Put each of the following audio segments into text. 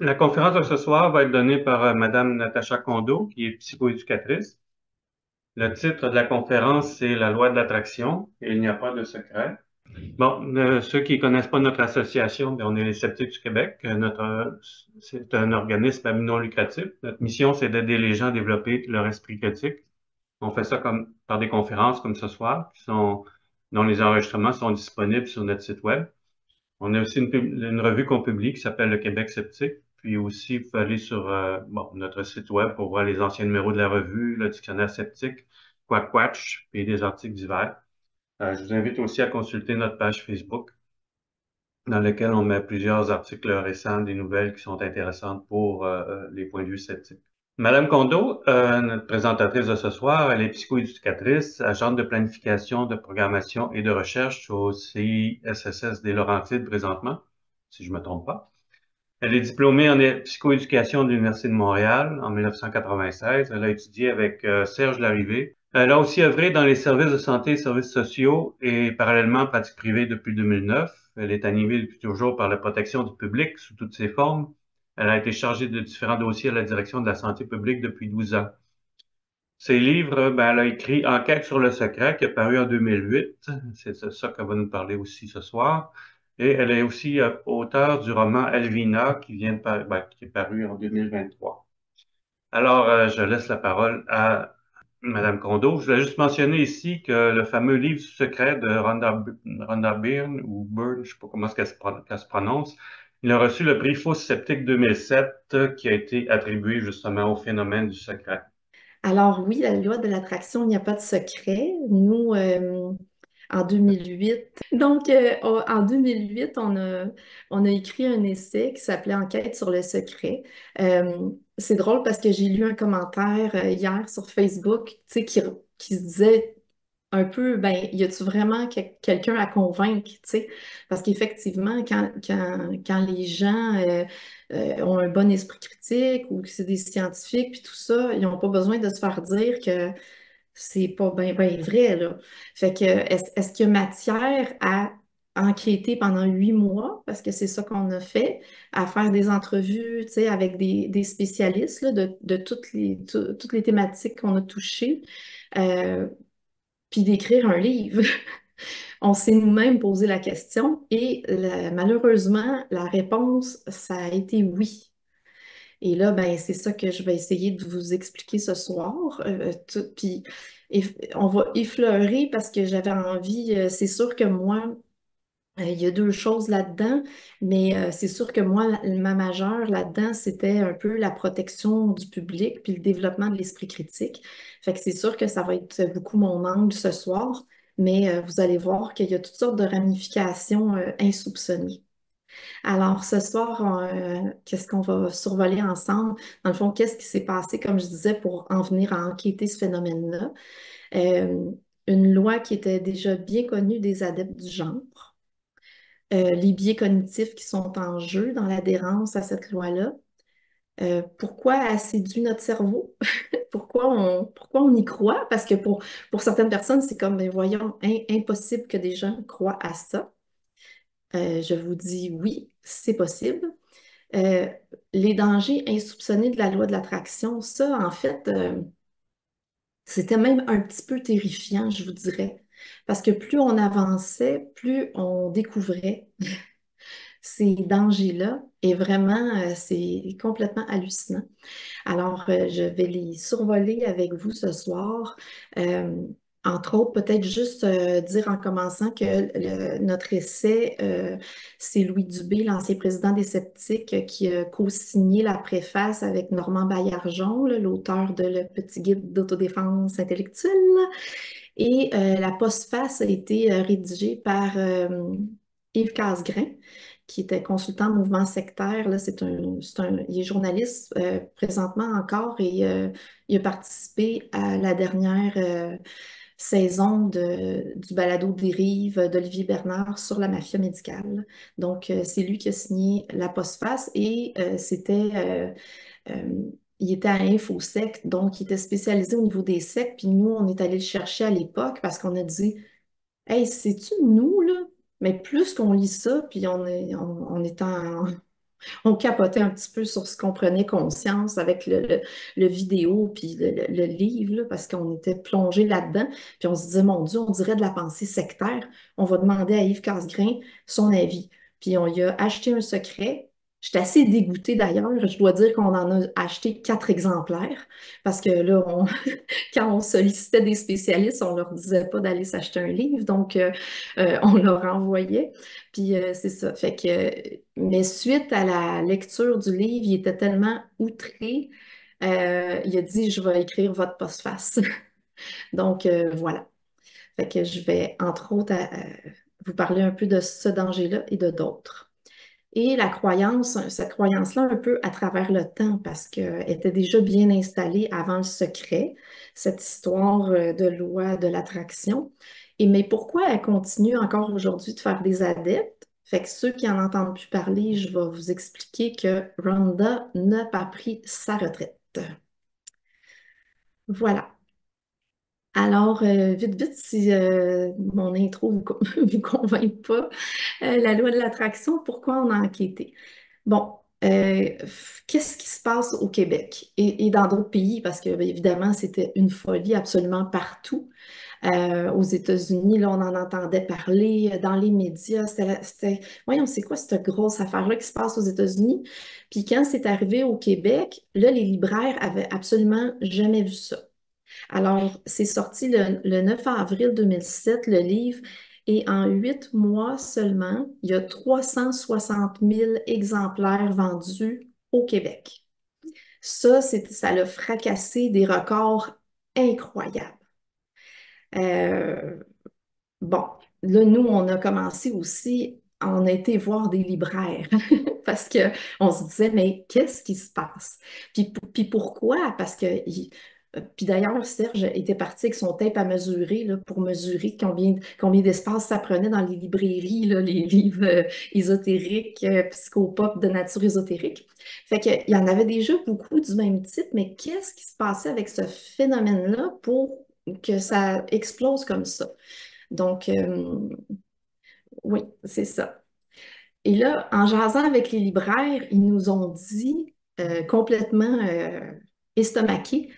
La conférence de ce soir va être donnée par Madame Natacha Kondo, qui est psychoéducatrice. Le titre de la conférence, c'est La loi de l'attraction et il n'y a pas de secret. Bon, ceux qui connaissent pas notre association, bien, on est les Sceptiques du Québec. C'est un organisme à but non lucratif. Notre mission, c'est d'aider les gens à développer leur esprit critique. On fait ça comme par des conférences comme ce soir, dont les enregistrements sont disponibles sur notre site web. On a aussi une revue qu'on publie qui s'appelle Le Québec sceptique. Puis aussi, vous pouvez aller sur notre site web pour voir les anciens numéros de la revue, le dictionnaire sceptique, Quackwatch, et des articles divers. Je vous invite aussi à consulter notre page Facebook, dans laquelle on met plusieurs articles récents, des nouvelles qui sont intéressantes pour les points de vue sceptiques. Madame Kondo, notre présentatrice de ce soir, elle est psychoéducatrice, agente de planification, de programmation et de recherche au CISSS des Laurentides présentement, si je ne me trompe pas. Elle est diplômée en psychoéducation de l'Université de Montréal en 1996. Elle a étudié avec Serge Larrivé. Elle a aussi œuvré dans les services de santé et services sociaux et parallèlement en pratique privée depuis 2009. Elle est animée depuis toujours par la protection du public sous toutes ses formes. Elle a été chargée de différents dossiers à la direction de la santé publique depuis 12 ans. Ses livres, ben, elle a écrit Enquête sur le secret, qui est paru en 2008. C'est de ça qu'elle va nous parler aussi ce soir. Et elle est aussi auteure du roman Elvina, qui est paru en 2023. Alors, je laisse la parole à Madame Kondo. Je voulais juste mentionner ici que le fameux livre secret de Rhonda Byrne, ou Byrne, je ne sais pas comment qu'elle se prononce, il a reçu le prix Faux Sceptique 2007, qui a été attribué justement au phénomène du secret. Alors oui, la loi de l'attraction, il n'y a pas de secret. Nous, en 2008, en 2008, on a écrit un essai qui s'appelait Enquête sur le secret. C'est drôle parce que j'ai lu un commentaire hier sur Facebook, tu sais, qui se disait un peu, ben, y a-tu vraiment quelqu'un à convaincre, tu sais? Parce qu'effectivement, quand les gens ont un bon esprit critique ou que c'est des scientifiques, puis tout ça, ils n'ont pas besoin de se faire dire que c'est pas bien vrai, là. Fait que, est-ce qu'il y a matière à enquêter pendant 8 mois, parce que c'est ça qu'on a fait, à faire des entrevues, tu sais, avec des spécialistes là, de toutes les thématiques qu'on a touchées. Euh, Puis d'écrire un livre. On s'est nous-mêmes posé la question et malheureusement, la réponse, ça a été oui. Et là, ben, c'est ça que je vais essayer de vous expliquer ce soir. Puis on va effleurer parce que j'avais envie, c'est sûr que moi, il y a deux choses là-dedans, mais c'est sûr que moi, ma majeure là-dedans, c'était un peu la protection du public puis le développement de l'esprit critique. Fait que c'est sûr que ça va être beaucoup mon angle ce soir, mais vous allez voir qu'il y a toutes sortes de ramifications insoupçonnées. Alors, ce soir, qu'est-ce qu'on va survoler ensemble? Dans le fond, qu'est-ce qui s'est passé, comme je disais, pour en venir à enquêter ce phénomène-là? Euh, une loi qui était déjà bien connue des adeptes du genre, les biais cognitifs qui sont en jeu dans l'adhérence à cette loi-là. Pourquoi elle séduit notre cerveau? Pourquoi on y croit? Parce que pour certaines personnes, c'est comme, ben voyons, impossible que des gens croient à ça. Je vous dis oui, c'est possible. Euh, les dangers insoupçonnés de la loi de l'attraction, ça, en fait, c'était même un petit peu terrifiant, je vous dirais. Parce que plus on avançait, plus on découvrait ces dangers-là. Et vraiment, c'est complètement hallucinant. Alors, je vais les survoler avec vous ce soir. Euh, Entre autres, peut-être juste dire en commençant que notre essai, c'est Louis Dubé, l'ancien président des Sceptiques, qui a co-signé la préface avec Normand Baillargeon, là, l'auteur de Le Petit Guide d'autodéfense intellectuelle. Et la postface a été rédigée par Yves Casgrain, qui était consultant en mouvement sectaire. Là, il est journaliste présentement encore et il a participé à la dernière saison du balado Dérive d'Olivier Bernard sur la mafia médicale. Donc, c'est lui qui a signé la postface et il était à InfoSec, donc il était spécialisé au niveau des sectes. Puis nous, on est allé le chercher à l'époque parce qu'on a dit, hey, c'est-tu nous, là? Mais plus qu'on lit ça, puis on est On capotait un petit peu sur ce qu'on prenait conscience avec le vidéo puis le livre, là, parce qu'on était plongé là-dedans. Puis on se disait, mon Dieu, on dirait de la pensée sectaire. On va demander à Yves Casgrain son avis. Puis on lui a acheté un secret. J'étais assez dégoûtée d'ailleurs. Je dois dire qu'on en a acheté 4 exemplaires parce que là, quand on sollicitait des spécialistes, on leur disait pas d'aller s'acheter un livre. Donc, on leur envoyait. Puis c'est ça. Fait que, mais suite à la lecture du livre, il était tellement outré, il a dit, je vais écrire votre postface. Donc voilà. Fait que je vais, entre autres, vous parler un peu de ce danger-là et de d'autres. Et la croyance, cette croyance-là, un peu à travers le temps, parce qu'elle était déjà bien installée avant le secret, cette histoire de loi de l'attraction. Et mais pourquoi elle continue encore aujourd'hui de faire des adeptes? Fait que ceux qui en entendent plus parler, je vais vous expliquer que Rhonda n'a pas pris sa retraite. Voilà. Alors, vite, vite, si mon intro vous, vous convainc pas, la loi de l'attraction, pourquoi on a enquêté? Bon, qu'est-ce qui se passe au Québec et dans d'autres pays? Parce que, bien évidemment, c'était une folie absolument partout. Aux États-Unis, là, on en entendait parler dans les médias. Voyons, c'est quoi cette grosse affaire-là qui se passe aux États-Unis? Puis quand c'est arrivé au Québec, là, les libraires avaient absolument jamais vu ça. Alors, c'est sorti le 9 avril 2007, le livre, et en 8 mois seulement, il y a 360 000 exemplaires vendus au Québec. Ça l'a fracassé des records incroyables. Euh, bon, là, nous, on a commencé aussi, on a été voir des libraires parce qu'on se disait, mais qu'est-ce qui se passe? Puis pourquoi? Parce que, puis d'ailleurs, Serge était parti avec son tape à mesurer là, pour mesurer combien d'espace ça prenait dans les librairies, là, les livres ésotériques, psychopop de nature ésotérique. Fait qu'il y en avait déjà beaucoup du même type, mais qu'est-ce qui se passait avec ce phénomène-là pour que ça explose comme ça? Donc, oui, c'est ça. Et là, en jasant avec les libraires, ils nous ont dit complètement estomaqués,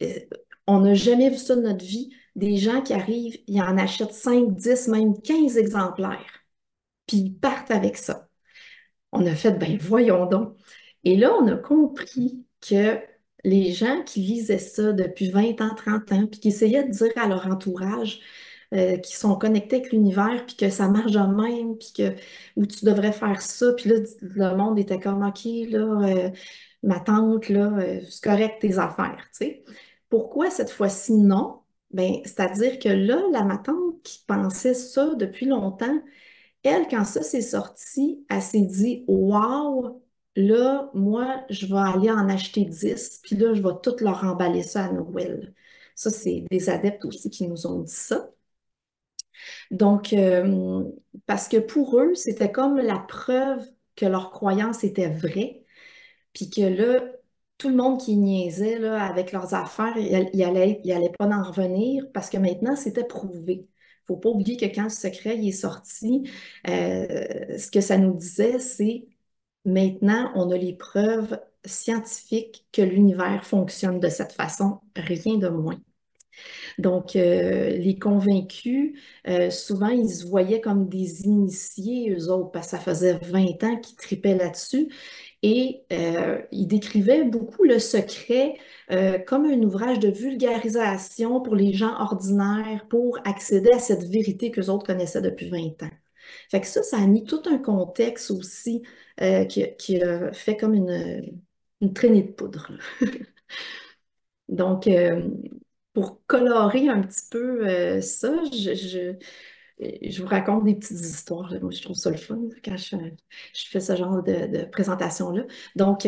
euh, on n'a jamais vu ça de notre vie. Des gens qui arrivent, ils en achètent 5, 10, même 15 exemplaires, puis ils partent avec ça. On a fait, ben voyons donc. Et là, on a compris que les gens qui lisaient ça depuis 20 ans, 30 ans, puis qui essayaient de dire à leur entourage qu'ils sont connectés avec l'univers, puis que ça marche de même, puis que ou tu devrais faire ça, puis là, le monde était comme, OK, là, ma tante, là, c'est correct tes affaires, tu sais. Pourquoi cette fois-ci non? Ben, c'est-à-dire que là, ma tante qui pensait ça depuis longtemps, elle, quand ça s'est sorti, elle s'est dit, Wow, là, moi, je vais aller en acheter 10, puis là, je vais tout leur emballer ça à Noël. Ça, c'est des adeptes aussi qui nous ont dit ça. Donc, parce que pour eux, c'était comme la preuve que leur croyance était vraie, puis que là, tout le monde qui niaisait là, avec leurs affaires, il allait pas en revenir parce que maintenant, c'était prouvé. Faut pas oublier que quand le secret il est sorti, ce que ça nous disait, c'est maintenant, on a les preuves scientifiques que l'univers fonctionne de cette façon, rien de moins. Donc, les convaincus, souvent, ils se voyaient comme des initiés, eux autres, parce que ça faisait 20 ans qu'ils tripaient là-dessus. Et ils décrivaient beaucoup le secret comme un ouvrage de vulgarisation pour les gens ordinaires pour accéder à cette vérité qu'eux autres connaissaient depuis 20 ans. Fait que ça a mis tout un contexte aussi qui a fait comme une traînée de poudre, là. Donc, pour colorer un petit peu ça, je vous raconte des petites histoires, là. Moi, je trouve ça le fun quand je fais ce genre de présentation-là. Donc,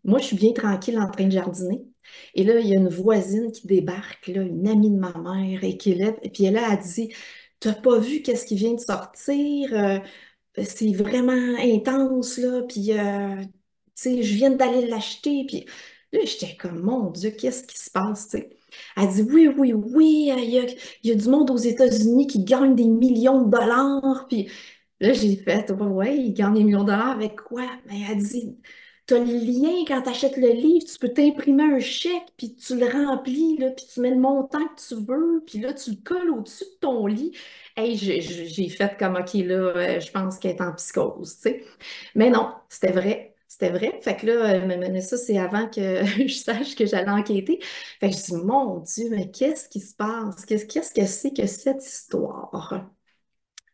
moi, je suis bien tranquille en train de jardiner. Et là, il y a une voisine qui débarque, là, une amie de ma mère, et qui est là. Et puis elle a dit, t'as pas vu qu'est-ce qui vient de sortir? C'est vraiment intense, là. Puis, tu sais, je viens d'aller l'acheter. Puis là, j'étais comme, mon Dieu, qu'est-ce qui se passe, tu sais? Elle dit, oui, oui, oui, il y a du monde aux États-Unis qui gagne des millions de dollars. Puis Là, j'ai fait, ouais, il gagne des millions de dollars avec quoi? Mais elle dit, t'as le lien quand tu achètes le livre, tu peux t'imprimer un chèque, puis tu le remplis, là, puis tu mets le montant que tu veux, puis là, tu le colles au-dessus de ton lit. Hey, j'ai fait comme, OK, là, je pense qu'elle est en psychose, tu sais. Mais non, c'était vrai. C'était vrai. Fait que là, mais ça, c'est avant que je sache que j'allais enquêter. Fait que je dis, mon Dieu, mais qu'est-ce qui se passe? Qu'est-ce que c'est que cette histoire?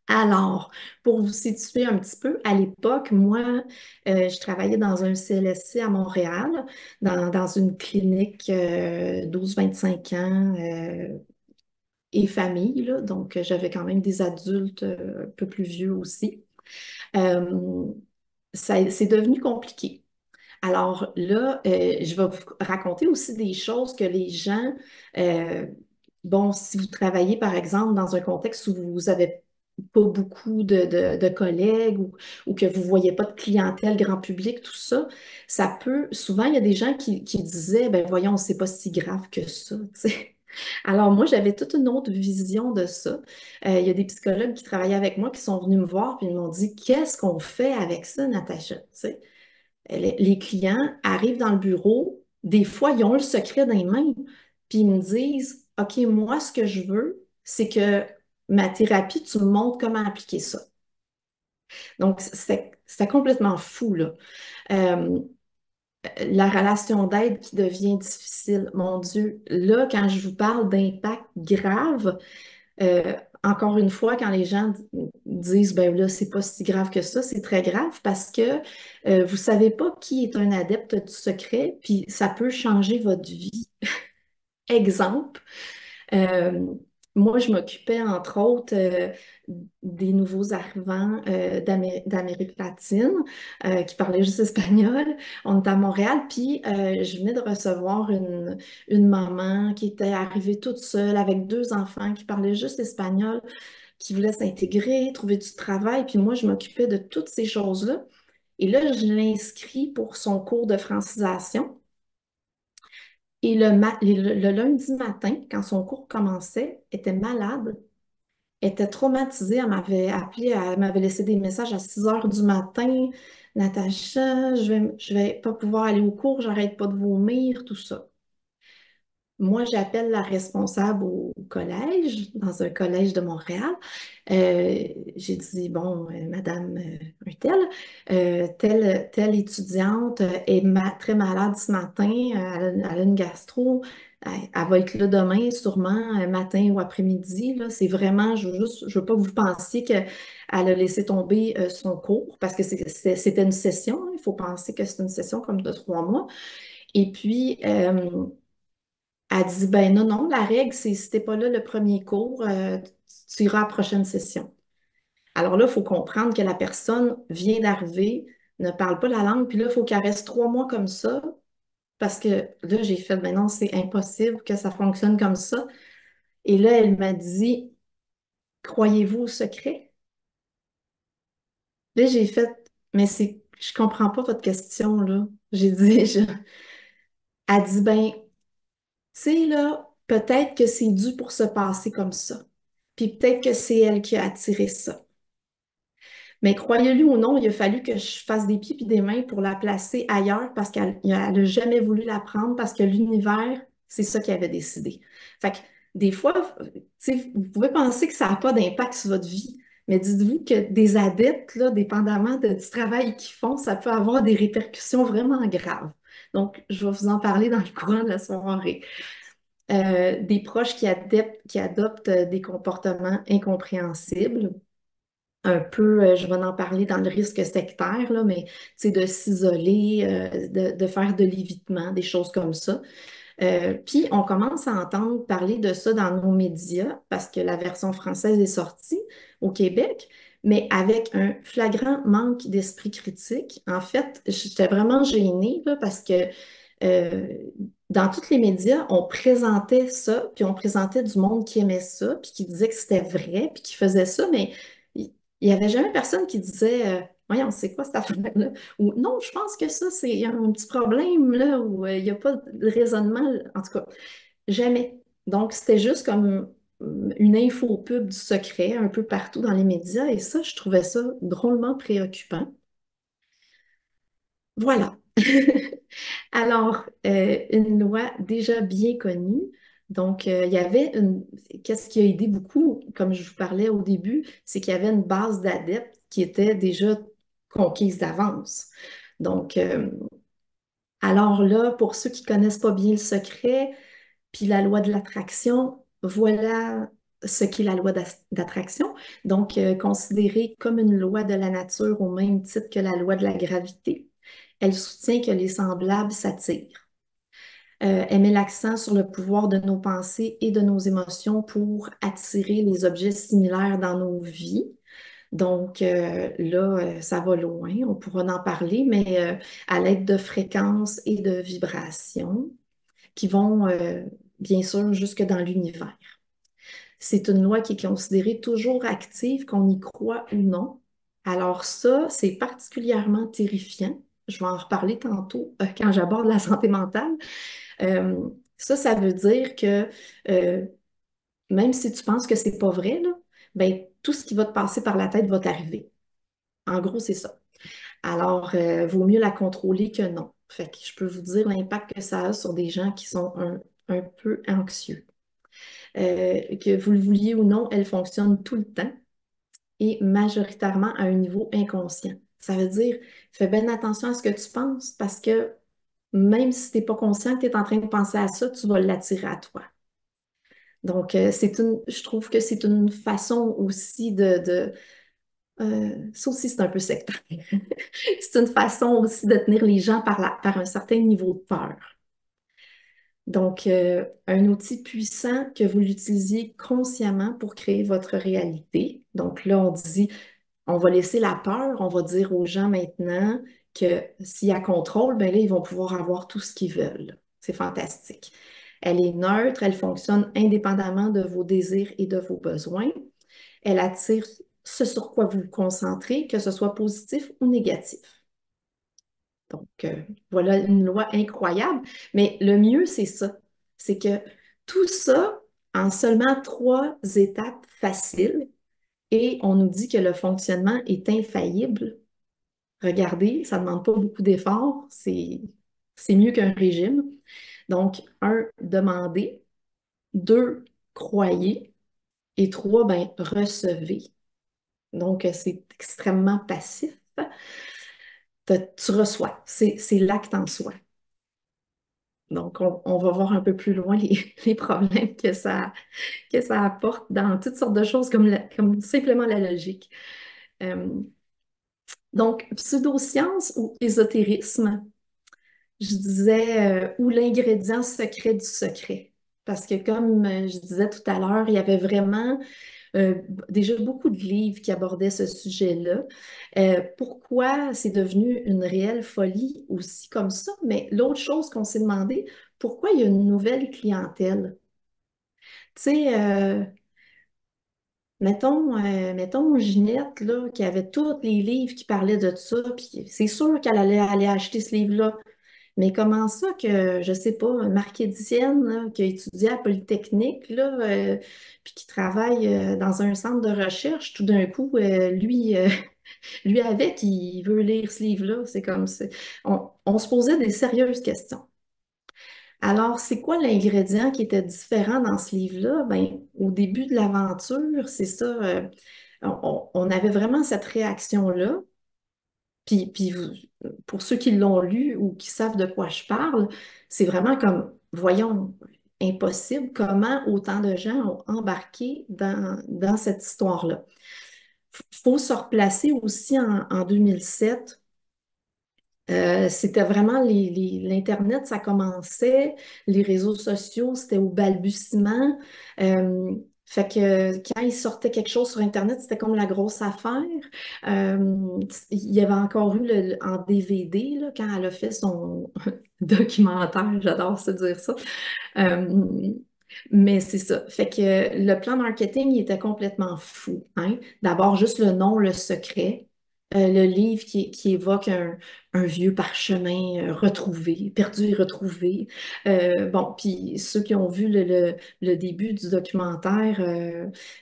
Alors, pour vous situer un petit peu, à l'époque, moi, je travaillais dans un CLSC à Montréal, dans une clinique 12-25 ans et famille, là. Donc, j'avais quand même des adultes un peu plus vieux aussi. Euh, c'est devenu compliqué. Alors là, je vais vous raconter aussi des choses que les gens, euh, bon, si vous travaillez par exemple dans un contexte où vous n'avez pas beaucoup de collègues ou que vous ne voyez pas de clientèle grand public, tout ça, ça peut, souvent il y a des gens qui disaient, ben voyons, c'est pas si grave que ça, tu sais. Alors moi, j'avais toute une autre vision de ça. Il y a des psychologues qui travaillaient avec moi qui sont venus me voir puis ils m'ont dit, qu'est-ce qu'on fait avec ça, Natacha? Tu sais? Les clients arrivent dans le bureau, des fois, ils ont le secret dans les mains, puis ils me disent, OK, moi, ce que je veux, c'est que ma thérapie, tu me montres comment appliquer ça. Donc, c'est complètement fou, là. Euh, la relation d'aide qui devient difficile, mon Dieu. Là, quand je vous parle d'impact grave, euh, encore une fois, quand les gens disent, ben là, c'est pas si grave que ça, c'est très grave parce que vous savez pas qui est un adepte du secret, puis ça peut changer votre vie. Exemple, euh, moi, je m'occupais entre autres des nouveaux arrivants d'Amérique latine qui parlaient juste espagnol. On était à Montréal, puis je venais de recevoir une maman qui était arrivée toute seule avec deux enfants qui parlaient juste espagnol, qui voulait s'intégrer, trouver du travail. Puis moi, je m'occupais de toutes ces choses-là. Et là, je l'ai inscrit pour son cours de francisation. Et le lundi matin, quand son cours commençait, elle était malade, elle était traumatisée, elle m'avait appelé, elle m'avait laissé des messages à 6 heures du matin. Natacha, je vais pas pouvoir aller au cours, j'arrête pas de vomir, tout ça. Moi, j'appelle la responsable au collège, dans un collège de Montréal. J'ai dit, bon, Madame telle étudiante est très malade ce matin, elle a une gastro, elle va être là demain, sûrement, matin ou après-midi. Là. C'est vraiment, je veux pas que vous pensiez qu'elle a laissé tomber son cours, parce que c'était une session. Hein. Il faut penser que c'est une session comme de 3 mois. Et puis, elle dit, ben non, non, la règle, c'est si t'es pas là le premier cours, tu iras à la prochaine session. Alors là, il faut comprendre que la personne vient d'arriver, ne parle pas la langue, puis là, il faut qu'elle reste 3 mois comme ça, parce que là, j'ai fait, ben non, c'est impossible que ça fonctionne comme ça. Et là, elle m'a dit, croyez-vous au secret? Là, j'ai fait, mais je comprends pas votre question, là. J'ai dit, elle dit, ben, tu sais, là, peut-être que c'est dû pour se passer comme ça. Puis peut-être que c'est elle qui a attiré ça. Mais croyez-le ou non, il a fallu que je fasse des pieds et des mains pour la placer ailleurs parce qu'elle n'a jamais voulu la prendre parce que l'univers, c'est ça qui avait décidé. Fait que des fois, tu sais, vous pouvez penser que ça n'a pas d'impact sur votre vie, mais dites-vous que des adeptes, là, dépendamment du travail qu'ils font, ça peut avoir des répercussions vraiment graves. Donc, je vais vous en parler dans le courant de la soirée. Des proches qui adoptent des comportements incompréhensibles un peu, je vais en parler dans le risque sectaire, là, mais de s'isoler, de faire de l'évitement, des choses comme ça. Puis on commence à entendre parler de ça dans nos médias parce que la version française est sortie au Québec, mais avec un flagrant manque d'esprit critique. En fait, j'étais vraiment gênée là, parce que euh, dans tous les médias, on présentait ça, puis on présentait du monde qui aimait ça, puis qui disait que c'était vrai, puis qui faisait ça, mais il n'y avait jamais personne qui disait voyons, c'est quoi cette affaire-là? Ou non, je pense que ça, c'est un petit problème, là, où il n'y a pas de raisonnement. En tout cas, jamais. Donc, c'était juste comme. une infopub du secret un peu partout dans les médias et ça, je trouvais ça drôlement préoccupant. Voilà. Alors, une loi déjà bien connue. Donc, il y avait une... Qu'est-ce qui a aidé beaucoup, comme je vous parlais au début, c'est qu'il y avait une base d'adeptes qui était déjà conquise d'avance. Donc, alors là, pour ceux qui connaissent pas bien le secret, puis la loi de l'attraction, voilà ce qu'est la loi d'attraction. Donc, considérée comme une loi de la nature au même titre que la loi de la gravité. Elle soutient que les semblables s'attirent. Elle met l'accent sur le pouvoir de nos pensées et de nos émotions pour attirer les objets similaires dans nos vies. Donc là, ça va loin, on pourra en parler, mais à l'aide de fréquences et de vibrations qui vont bien sûr jusque dans l'univers. C'est une loi qui est considérée toujours active, qu'on y croit ou non. Alors ça, c'est particulièrement terrifiant. Je vais en reparler tantôt quand j'aborde la santé mentale. Euh, ça veut dire que euh, même si tu penses que c'est pas vrai, là, ben, tout ce qui va te passer par la tête va t'arriver. En gros, c'est ça. Alors, vaut mieux la contrôler que non. Fait que je peux vous dire l'impact que ça a sur des gens qui sont un peu anxieux. Que vous le vouliez ou non, elle fonctionne tout le temps et majoritairement à un niveau inconscient. Ça veut dire, fais bien attention à ce que tu penses parce que même si tu n'es pas conscient que tu es en train de penser à ça, tu vas l'attirer à toi. Donc, je trouve que c'est une façon aussi ça aussi, c'est un peu sectaire. C'est une façon aussi de tenir les gens par un certain niveau de peur. Donc, un outil puissant que vous l'utilisiez consciemment pour créer votre réalité. Donc là, on dit, on va laisser la peur, on va dire aux gens maintenant que s'il y a contrôle, ben là, ils vont pouvoir avoir tout ce qu'ils veulent. C'est fantastique. Elle est neutre, elle fonctionne indépendamment de vos désirs et de vos besoins. Elle attire ce sur quoi vous vous concentrez, que ce soit positif ou négatif. Donc, voilà une loi incroyable. Mais le mieux, c'est ça. C'est que tout ça en seulement 3 étapes faciles et on nous dit que le fonctionnement est infaillible. Regardez, ça ne demande pas beaucoup d'efforts. C'est mieux qu'un régime. Donc, un, demandez. Deux, croyez. Et trois, ben, recevez. Donc, c'est extrêmement passif. Tu reçois. C'est l'acte en soi. Donc, on va voir un peu plus loin les problèmes que ça apporte dans toutes sortes de choses comme simplement la logique. Euh, donc, pseudoscience ou ésotérisme, je disais, ou l'ingrédient secret du secret. Parce que comme je disais tout à l'heure, il y avait vraiment euh, déjà beaucoup de livres qui abordaient ce sujet-là. Pourquoi c'est devenu une réelle folie aussi comme ça? Mais l'autre chose qu'on s'est demandé, pourquoi il y a une nouvelle clientèle? Tu sais, mettons Ginette, là, qui avait tous les livres qui parlaient de ça, puis c'est sûr qu'elle allait aller acheter ce livre-là. Mais comment ça que, je sais pas, un markéticienne là, qui a étudié à Polytechnique, là, puis qui travaille dans un centre de recherche, tout d'un coup, lui avec, il veut lire ce livre-là. C'est comme ça. On se posait des sérieuses questions. Alors, c'est quoi l'ingrédient qui était différent dans ce livre-là? Ben, au début de l'aventure, c'est ça, on avait vraiment cette réaction-là. Puis pour ceux qui l'ont lu ou qui savent de quoi je parle, c'est vraiment comme, voyons, impossible, comment autant de gens ont embarqué dans cette histoire-là. Faut se replacer aussi en 2007. C'était vraiment l'Internet, ça commençait, les réseaux sociaux, c'était au balbutiement. Euh, Fait que quand il sortait quelque chose sur Internet, c'était comme la grosse affaire. Il y avait encore eu en DVD, là, quand elle a fait son documentaire, j'adore se dire ça. Euh, mais c'est ça. Fait que le plan marketing, il était complètement fou, hein. D'abord, juste le nom, le secret. Le livre qui évoque un vieux parchemin retrouvé, perdu et retrouvé. Bon, puis ceux qui ont vu le début du documentaire,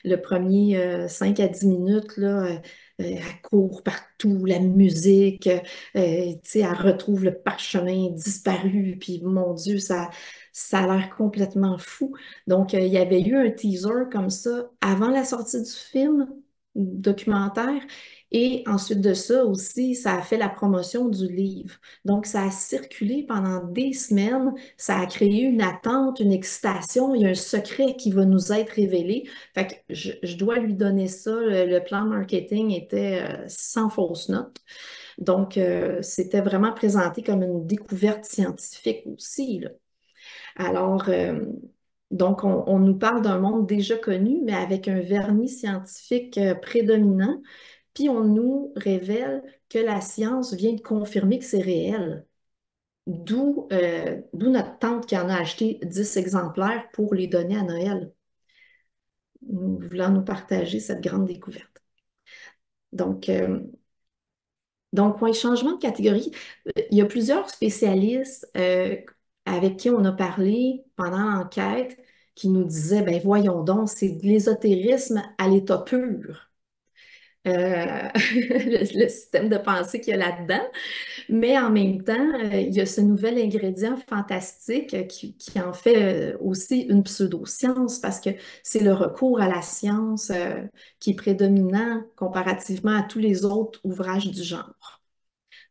le premier 5 à 10 minutes, là, elle court partout, la musique, tu sais, elle retrouve le parchemin disparu, puis mon Dieu, ça a l'air complètement fou. Donc, il y avait eu un teaser comme ça avant la sortie du film documentaire. Et ensuite de ça aussi, ça a fait la promotion du livre. Donc, ça a circulé pendant des semaines, ça a créé une attente, une excitation, il y a un secret qui va nous être révélé. Fait que je dois lui donner ça. Le plan marketing était sans fausse note. Donc, c'était vraiment présenté comme une découverte scientifique aussi, là. Alors, donc, on nous parle d'un monde déjà connu, mais avec un vernis scientifique prédominant. Puis on nous révèle que la science vient de confirmer que c'est réel. D'où notre tante qui en a acheté 10 exemplaires pour les donner à Noël, voulant nous partager cette grande découverte. Donc, ouais, changement de catégorie. Il y a plusieurs spécialistes avec qui on a parlé pendant l'enquête qui nous disaient, ben voyons donc, c'est de l'ésotérisme à l'état pur. Le système de pensée qu'il y a là-dedans. Mais en même temps, il y a ce nouvel ingrédient fantastique qui en fait aussi une pseudo-science parce que c'est le recours à la science qui est prédominant comparativement à tous les autres ouvrages du genre.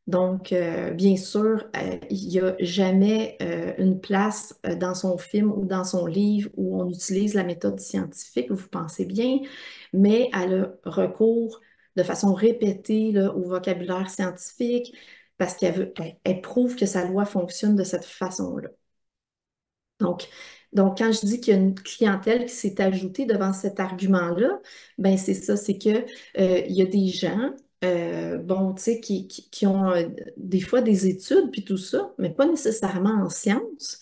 Donc, bien sûr, il n'y a jamais une place dans son film ou dans son livre où on utilise la méthode scientifique, vous pensez bien, mais elle a recours de façon répétée là, au vocabulaire scientifique parce elle prouve que sa loi fonctionne de cette façon-là. Donc, donc, quand je dis qu'il y a une clientèle qui s'est ajoutée devant cet argument-là, ben c'est ça, c'est que il y a des gens, bon, tu sais, qui ont des fois des études puis tout ça, mais pas nécessairement en sciences,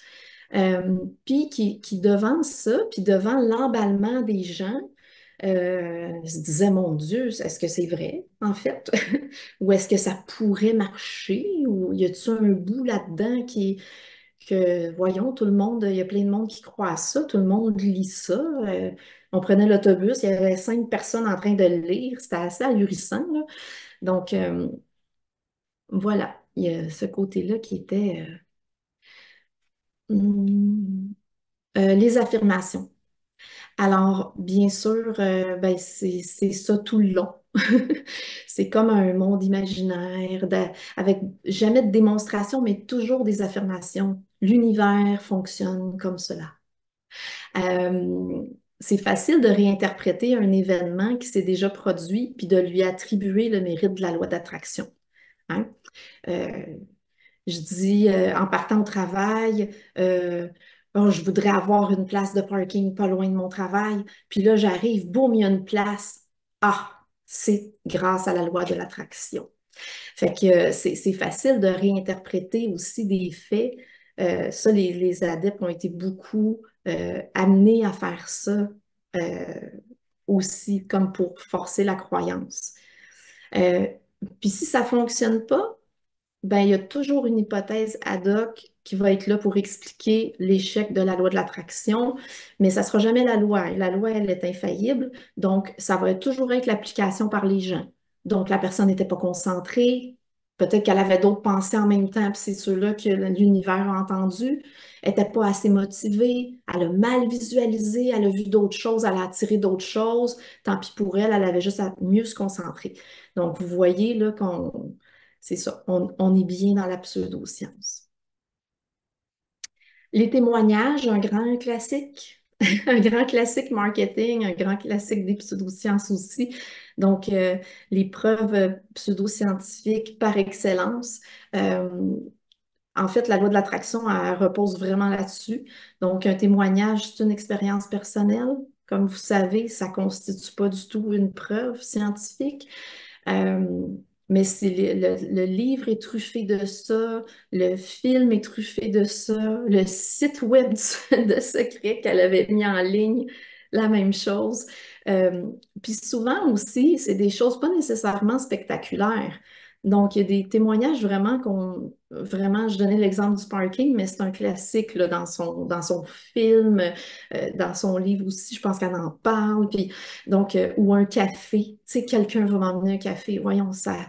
puis qui devant ça, puis devant l'emballement des gens, se disaient, mon Dieu, est-ce que c'est vrai, en fait? Ou est-ce que ça pourrait marcher? Ou y a-t-il un bout là-dedans que, voyons, tout le monde, il y a plein de monde qui croit à ça, tout le monde lit ça. On prenait l'autobus, il y avait 5 personnes en train de le lire, c'était assez ahurissant, là. Donc, voilà, il y a ce côté-là qui était hum, les affirmations. Alors, bien sûr, ben, c'est ça tout le long. C'est comme un monde imaginaire avec jamais de démonstration, mais toujours des affirmations. L'univers fonctionne comme cela. Euh, c'est facile de réinterpréter un événement qui s'est déjà produit puis de lui attribuer le mérite de la loi d'attraction, hein. Euh, je dis en partant au travail, oh, je voudrais avoir une place de parking pas loin de mon travail. Puis là, j'arrive, boum, il y a une place. Ah, c'est grâce à la loi de l'attraction. Fait que c'est facile de réinterpréter aussi des faits. Ça, les adeptes ont été beaucoup amenés à faire ça euh, aussi, comme pour forcer la croyance. Euh, Puis si ça ne fonctionne pas, ben, il y a toujours une hypothèse ad hoc qui va être là pour expliquer l'échec de la loi de l'attraction, mais ça ne sera jamais la loi. Et la loi, elle est infaillible, donc ça va toujours être l'application par les gens. Donc la personne n'était pas concentrée, peut-être qu'elle avait d'autres pensées en même temps, puis c'est ceux-là que l'univers a entendu, elle n'était pas assez motivée, elle a mal visualisé, elle a vu d'autres choses, elle a attiré d'autres choses, tant pis pour elle, elle avait juste à mieux se concentrer. Donc vous voyez là qu'on c'est ça, on est bien dans la pseudo-science. Les témoignages, un grand classique, un grand classique marketing, un grand classique des pseudosciences aussi. Donc, les preuves pseudo-scientifiques par excellence. Euh, En fait, la loi de l'attraction, elle repose vraiment là-dessus. Donc, un témoignage, c'est une expérience personnelle. Comme vous savez, ça ne constitue pas du tout une preuve scientifique. Euh, mais le livre est truffé de ça, le film est truffé de ça, le site web de secret qu'elle avait mis en ligne, la même chose. Euh, Puis souvent aussi, c'est des choses pas nécessairement spectaculaires. Donc, il y a des témoignages vraiment, je donnais l'exemple du parking, mais c'est un classique là, dans son film, dans son livre aussi, je pense qu'elle en parle. Puis, donc, ou un café, tu sais, quelqu'un va m'emmener un café. Voyons, ça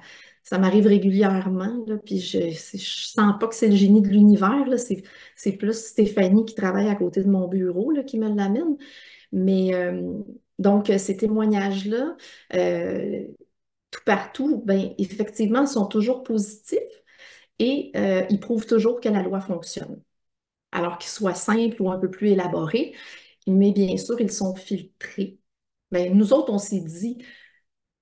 m'arrive régulièrement, là, puis je sens pas que c'est le génie de l'univers, là, c'est plus Stéphanie qui travaille à côté de mon bureau, là, qui me l'amène. Mais donc, ces témoignages-là, euh, tout partout, ben, effectivement, sont toujours positifs et ils prouvent toujours que la loi fonctionne. Alors qu'ils soient simples ou un peu plus élaborés, mais bien sûr, ils sont filtrés. Ben, nous autres, on s'est dit,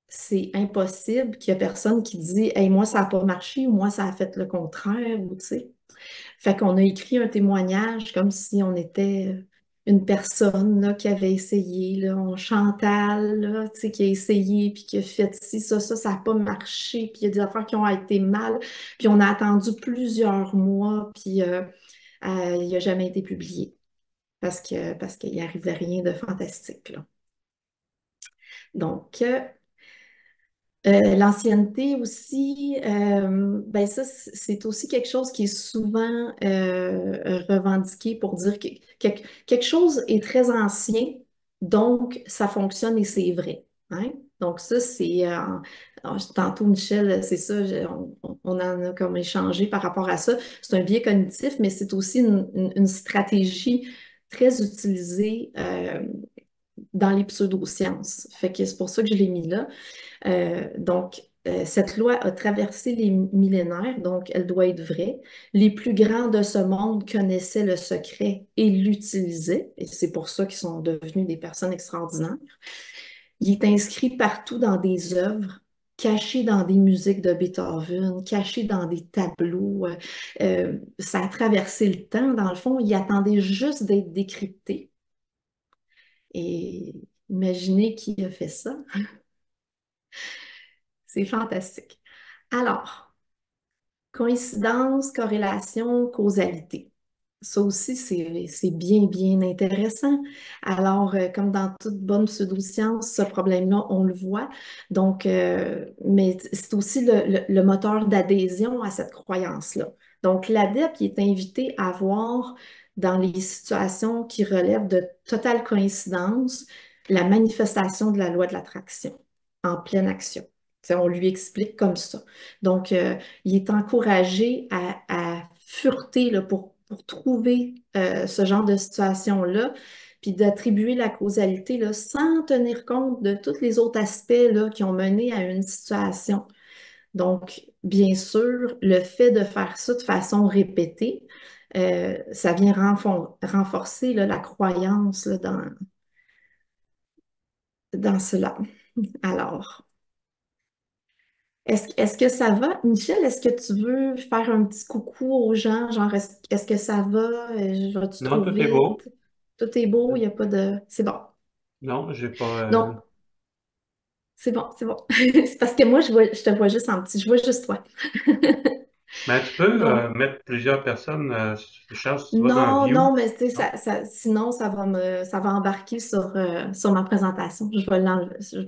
c'est impossible qu'il y ait personne qui dit, hey, moi, ça n'a pas marché ou moi, ça a fait le contraire, ou tu sais. Fait qu'on a écrit un témoignage comme si on était une personne là, qui avait essayé, là, on Chantal, là, tu sais, qui a essayé, puis qui a fait ci, ça n'a pas marché, puis il y a des affaires qui ont été mal, puis on a attendu plusieurs mois, puis il n'a jamais été publié parce qu'il n'y arrivait rien de fantastique, là. Donc, l'ancienneté aussi, ben ça, c'est aussi quelque chose qui est souvent revendiqué pour dire que quelque chose est très ancien, donc ça fonctionne et c'est vrai. Hein? Donc ça, tantôt Michel, c'est ça, on en a comme échangé par rapport à ça. C'est un biais cognitif, mais c'est aussi une stratégie très utilisée dans les pseudosciences. Fait que c'est pour ça que je l'ai mis là. Cette loi a traversé les millénaires, donc elle doit être vraie. Les plus grands de ce monde connaissaient le secret et l'utilisaient, et c'est pour ça qu'ils sont devenus des personnes extraordinaires. Il est inscrit partout dans des œuvres, caché dans des musiques de Beethoven, caché dans des tableaux. Ça a traversé le temps, dans le fond, il attendait juste d'être décrypté. Et imaginez qui a fait ça. C'est fantastique. Alors, coïncidence, corrélation, causalité. Ça aussi, c'est bien, bien intéressant. Alors, comme dans toute bonne pseudoscience, ce problème-là, on le voit. Donc, mais c'est aussi le moteur d'adhésion à cette croyance-là. Donc, l'adepte qui est invité à voir dans les situations qui relèvent de totale coïncidence la manifestation de la loi de l'attraction en pleine action. T'sais, on lui explique comme ça. Donc, il est encouragé à fureter là, pour trouver ce genre de situation-là, puis d'attribuer la causalité là, sans tenir compte de tous les autres aspects là, qui ont mené à une situation. Donc, bien sûr, le fait de faire ça de façon répétée, ça vient renforcer là, la croyance là, dans cela. Alors, est-ce que ça va? Michel, est-ce que tu veux faire un petit coucou aux gens? Genre, est-ce que ça va? Vas-tu Non, trop tout est beau. vite? Tout est beau, il n'y a pas de... C'est bon. Non, j'ai pas. Non, c'est bon, c'est bon. C'est parce que moi, je te vois juste en petit, je vois juste toi. Mais tu peux Donc, mettre plusieurs personnes, Charles, si tu vas dans non, View. non, mais tu sais, Non? sinon, ça va embarquer sur ma présentation. Je vais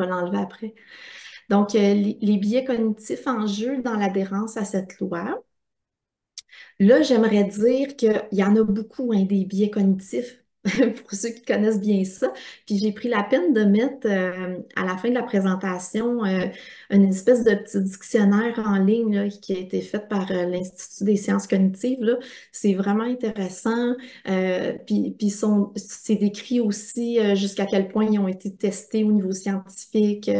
l'enlever après. Donc, les biais cognitifs en jeu dans l'adhérence à cette loi. Là, j'aimerais dire qu'il y en a beaucoup, hein, des biais cognitifs, pour ceux qui connaissent bien ça. Puis j'ai pris la peine de mettre à la fin de la présentation une espèce de petit dictionnaire en ligne là, qui a été fait par l'Institut des sciences cognitives, là. C'est vraiment intéressant. C'est décrit aussi jusqu'à quel point ils ont été testés au niveau scientifique,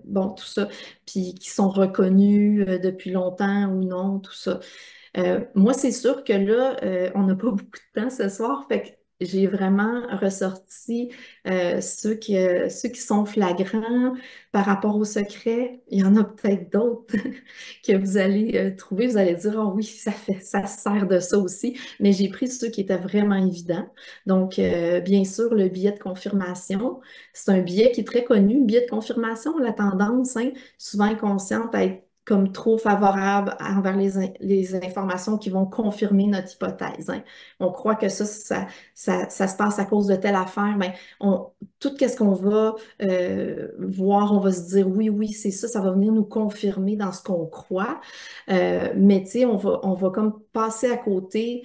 bon, tout ça, puis qui sont reconnus depuis longtemps ou non, tout ça. Moi, c'est sûr que là, on n'a pas beaucoup de temps ce soir, fait que j'ai vraiment ressorti ceux qui sont flagrants par rapport au secret. Il y en a peut-être d'autres que vous allez trouver. Vous allez dire, oh oui, ça se sert de ça aussi. Mais j'ai pris ceux qui étaient vraiment évidents. Donc, bien sûr, le biais de confirmation, c'est un biais qui est très connu. Le biais de confirmation, la tendance, hein, souvent inconsciente, à être comme trop favorable envers les informations qui vont confirmer notre hypothèse, hein. On croit que ça se passe à cause de telle affaire, mais tout ce qu'on va voir, on va se dire oui, oui, c'est ça, ça va venir nous confirmer dans ce qu'on croit. Mais tu sais, on va comme passer à côté,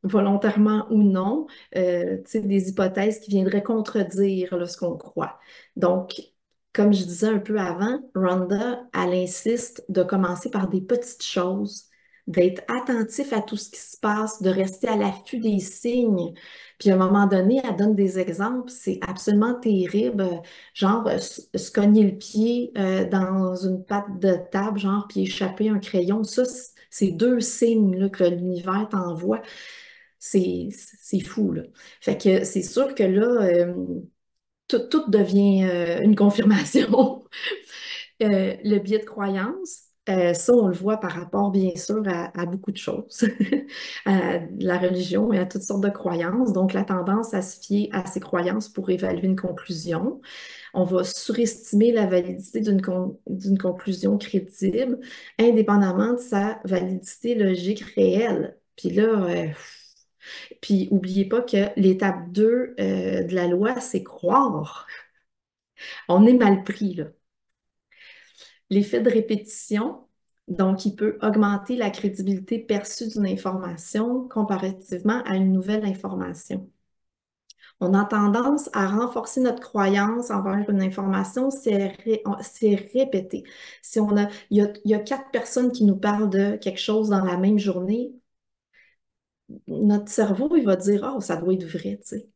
volontairement ou non, tu sais, des hypothèses qui viendraient contredire là, ce qu'on croit. Donc, comme je disais un peu avant, Rhonda, elle insiste de commencer par des petites choses, d'être attentif à tout ce qui se passe, de rester à l'affût des signes. Puis à un moment donné, elle donne des exemples, c'est absolument terrible, genre se cogner le pied dans une patte de table, genre, puis échapper un crayon. Ça, c'est deux signes là, que l'univers t'envoie. C'est fou, là. Fait que c'est sûr que là, tout devient une confirmation. Le biais de croyance, ça, on le voit par rapport, bien sûr, à beaucoup de choses, à la religion et à toutes sortes de croyances. Donc, la tendance à se fier à ces croyances pour évaluer une conclusion. On va surestimer la validité d'une conclusion crédible, indépendamment de sa validité logique réelle. Puis là, puis oubliez pas que l'étape 2 de la loi, c'est croire. On est mal pris, là. L'effet de répétition, donc, il peut augmenter la crédibilité perçue d'une information comparativement à une nouvelle information. On a tendance à renforcer notre croyance envers une information si si elle est répétée. Si il y a quatre personnes qui nous parlent de quelque chose dans la même journée, notre cerveau, il va dire, oh, ça doit être vrai, tu sais.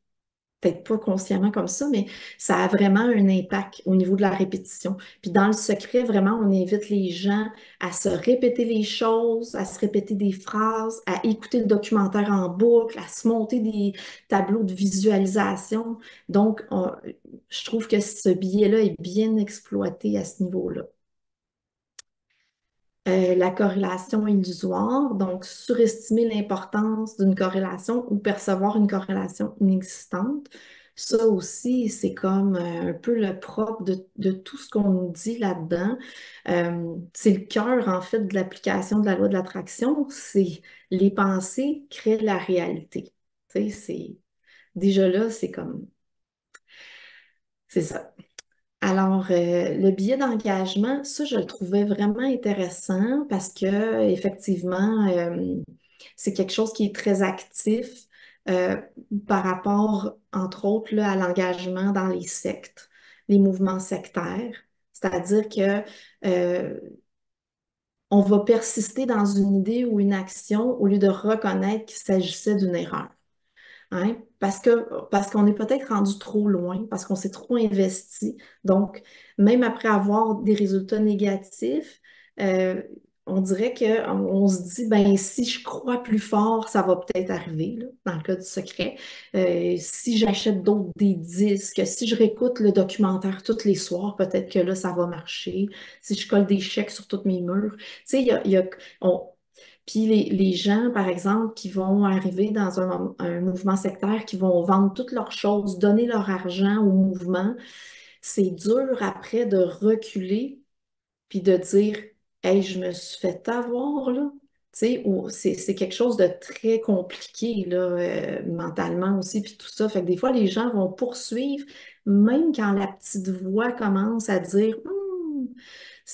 Peut-être pas consciemment comme ça, mais ça a vraiment un impact au niveau de la répétition. Puis dans le secret, vraiment, on invite les gens à se répéter les choses, à se répéter des phrases, à écouter le documentaire en boucle, à se monter des tableaux de visualisation. Donc, je trouve que ce biais-là est bien exploité à ce niveau-là. La corrélation illusoire, donc surestimer l'importance d'une corrélation ou percevoir une corrélation inexistante. Ça aussi, c'est comme un peu le propre de tout ce qu'on nous dit là-dedans. C'est le cœur, en fait, de l'application de la loi de l'attraction. C'est les pensées créent la réalité. Tu sais, déjà là, c'est ça. Alors, le billet d'engagement, ça, je le trouvais vraiment intéressant parce que, effectivement, c'est quelque chose qui est très actif euh, par rapport, entre autres, là, à l'engagement dans les sectes, les mouvements sectaires. C'est-à-dire que on va persister dans une idée ou une action au lieu de reconnaître qu'il s'agissait d'une erreur. Hein. Parce qu'on est peut-être rendu trop loin, parce qu'on s'est trop investi. Donc, même après avoir des résultats négatifs, euh, on dirait qu'on se dit, ben si je crois plus fort, ça va peut-être arriver, là, dans le cas du secret. Si j'achète des disques, si je réécoute le documentaire tous les soirs, peut-être que là, ça va marcher. Si je colle des chèques sur tous mes murs. Tu sais, on, puis les gens, par exemple, qui vont arriver dans un mouvement sectaire, qui vont vendre toutes leurs choses, donner leur argent au mouvement, c'est dur après de reculer puis de dire, hey, je me suis fait avoir, là. Tu sais, c'est quelque chose de très compliqué, là, mentalement aussi, puis tout ça. Fait que des fois, les gens vont poursuivre, même quand la petite voix commence à dire,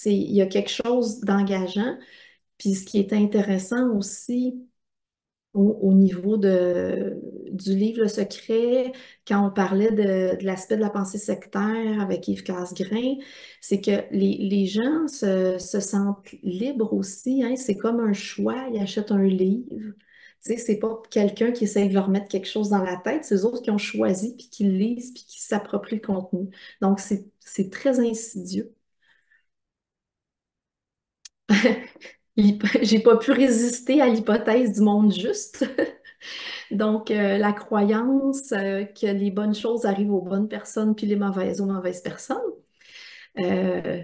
il y a quelque chose d'engageant. Puis ce qui est intéressant aussi au niveau du livre Le Secret, quand on parlait de l'aspect de la pensée sectaire avec Yves Casgrain, c'est que les gens se sentent libres aussi, hein. C'est comme un choix, ils achètent un livre. Tu sais, c'est pas quelqu'un qui essaie de leur mettre quelque chose dans la tête, c'est eux autres qui ont choisi, puis qui lisent, puis qui s'approprient le contenu. Donc, c'est très insidieux. J'ai pas pu résister à l'hypothèse du monde juste. Donc, la croyance que les bonnes choses arrivent aux bonnes personnes puis les mauvaises aux mauvaises personnes. Euh,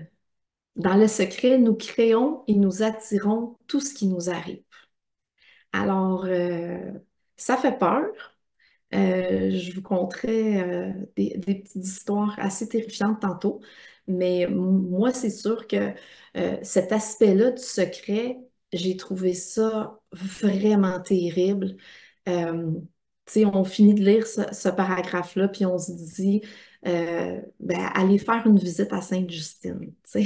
dans le secret, nous créons et nous attirons tout ce qui nous arrive. Alors, ça fait peur. Je vous conterai des petites histoires assez terrifiantes tantôt. Mais moi, c'est sûr que cet aspect-là du secret, j'ai trouvé ça vraiment terrible. Euh, Tu sais, on finit de lire ce paragraphe-là, puis on se dit, ben, allez faire une visite à Sainte-Justine, tu sais.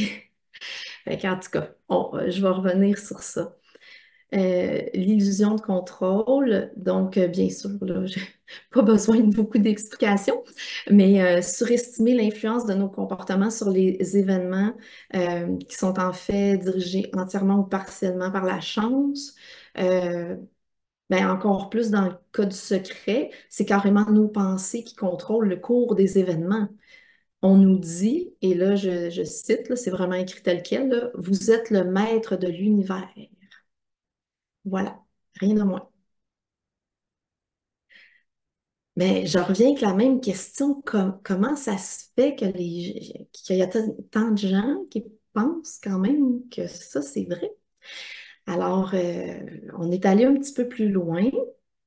Fait qu'en tout cas, je vais revenir sur ça. L'illusion de contrôle. Donc, bien sûr, là, j'ai pas besoin de beaucoup d'explications, mais surestimer l'influence de nos comportements sur les événements qui sont en fait dirigés entièrement ou partiellement par la chance. Euh, ben, encore plus dans le cas du secret, c'est carrément nos pensées qui contrôlent le cours des événements. On nous dit, et là je cite, là, c'est vraiment écrit tel quel, là, vous êtes le maître de l'univers. Voilà, rien de moins. Mais je reviens avec la même question, comment ça se fait qu'il y a tant de gens qui pensent quand même que ça, c'est vrai? Alors, on est allé un petit peu plus loin.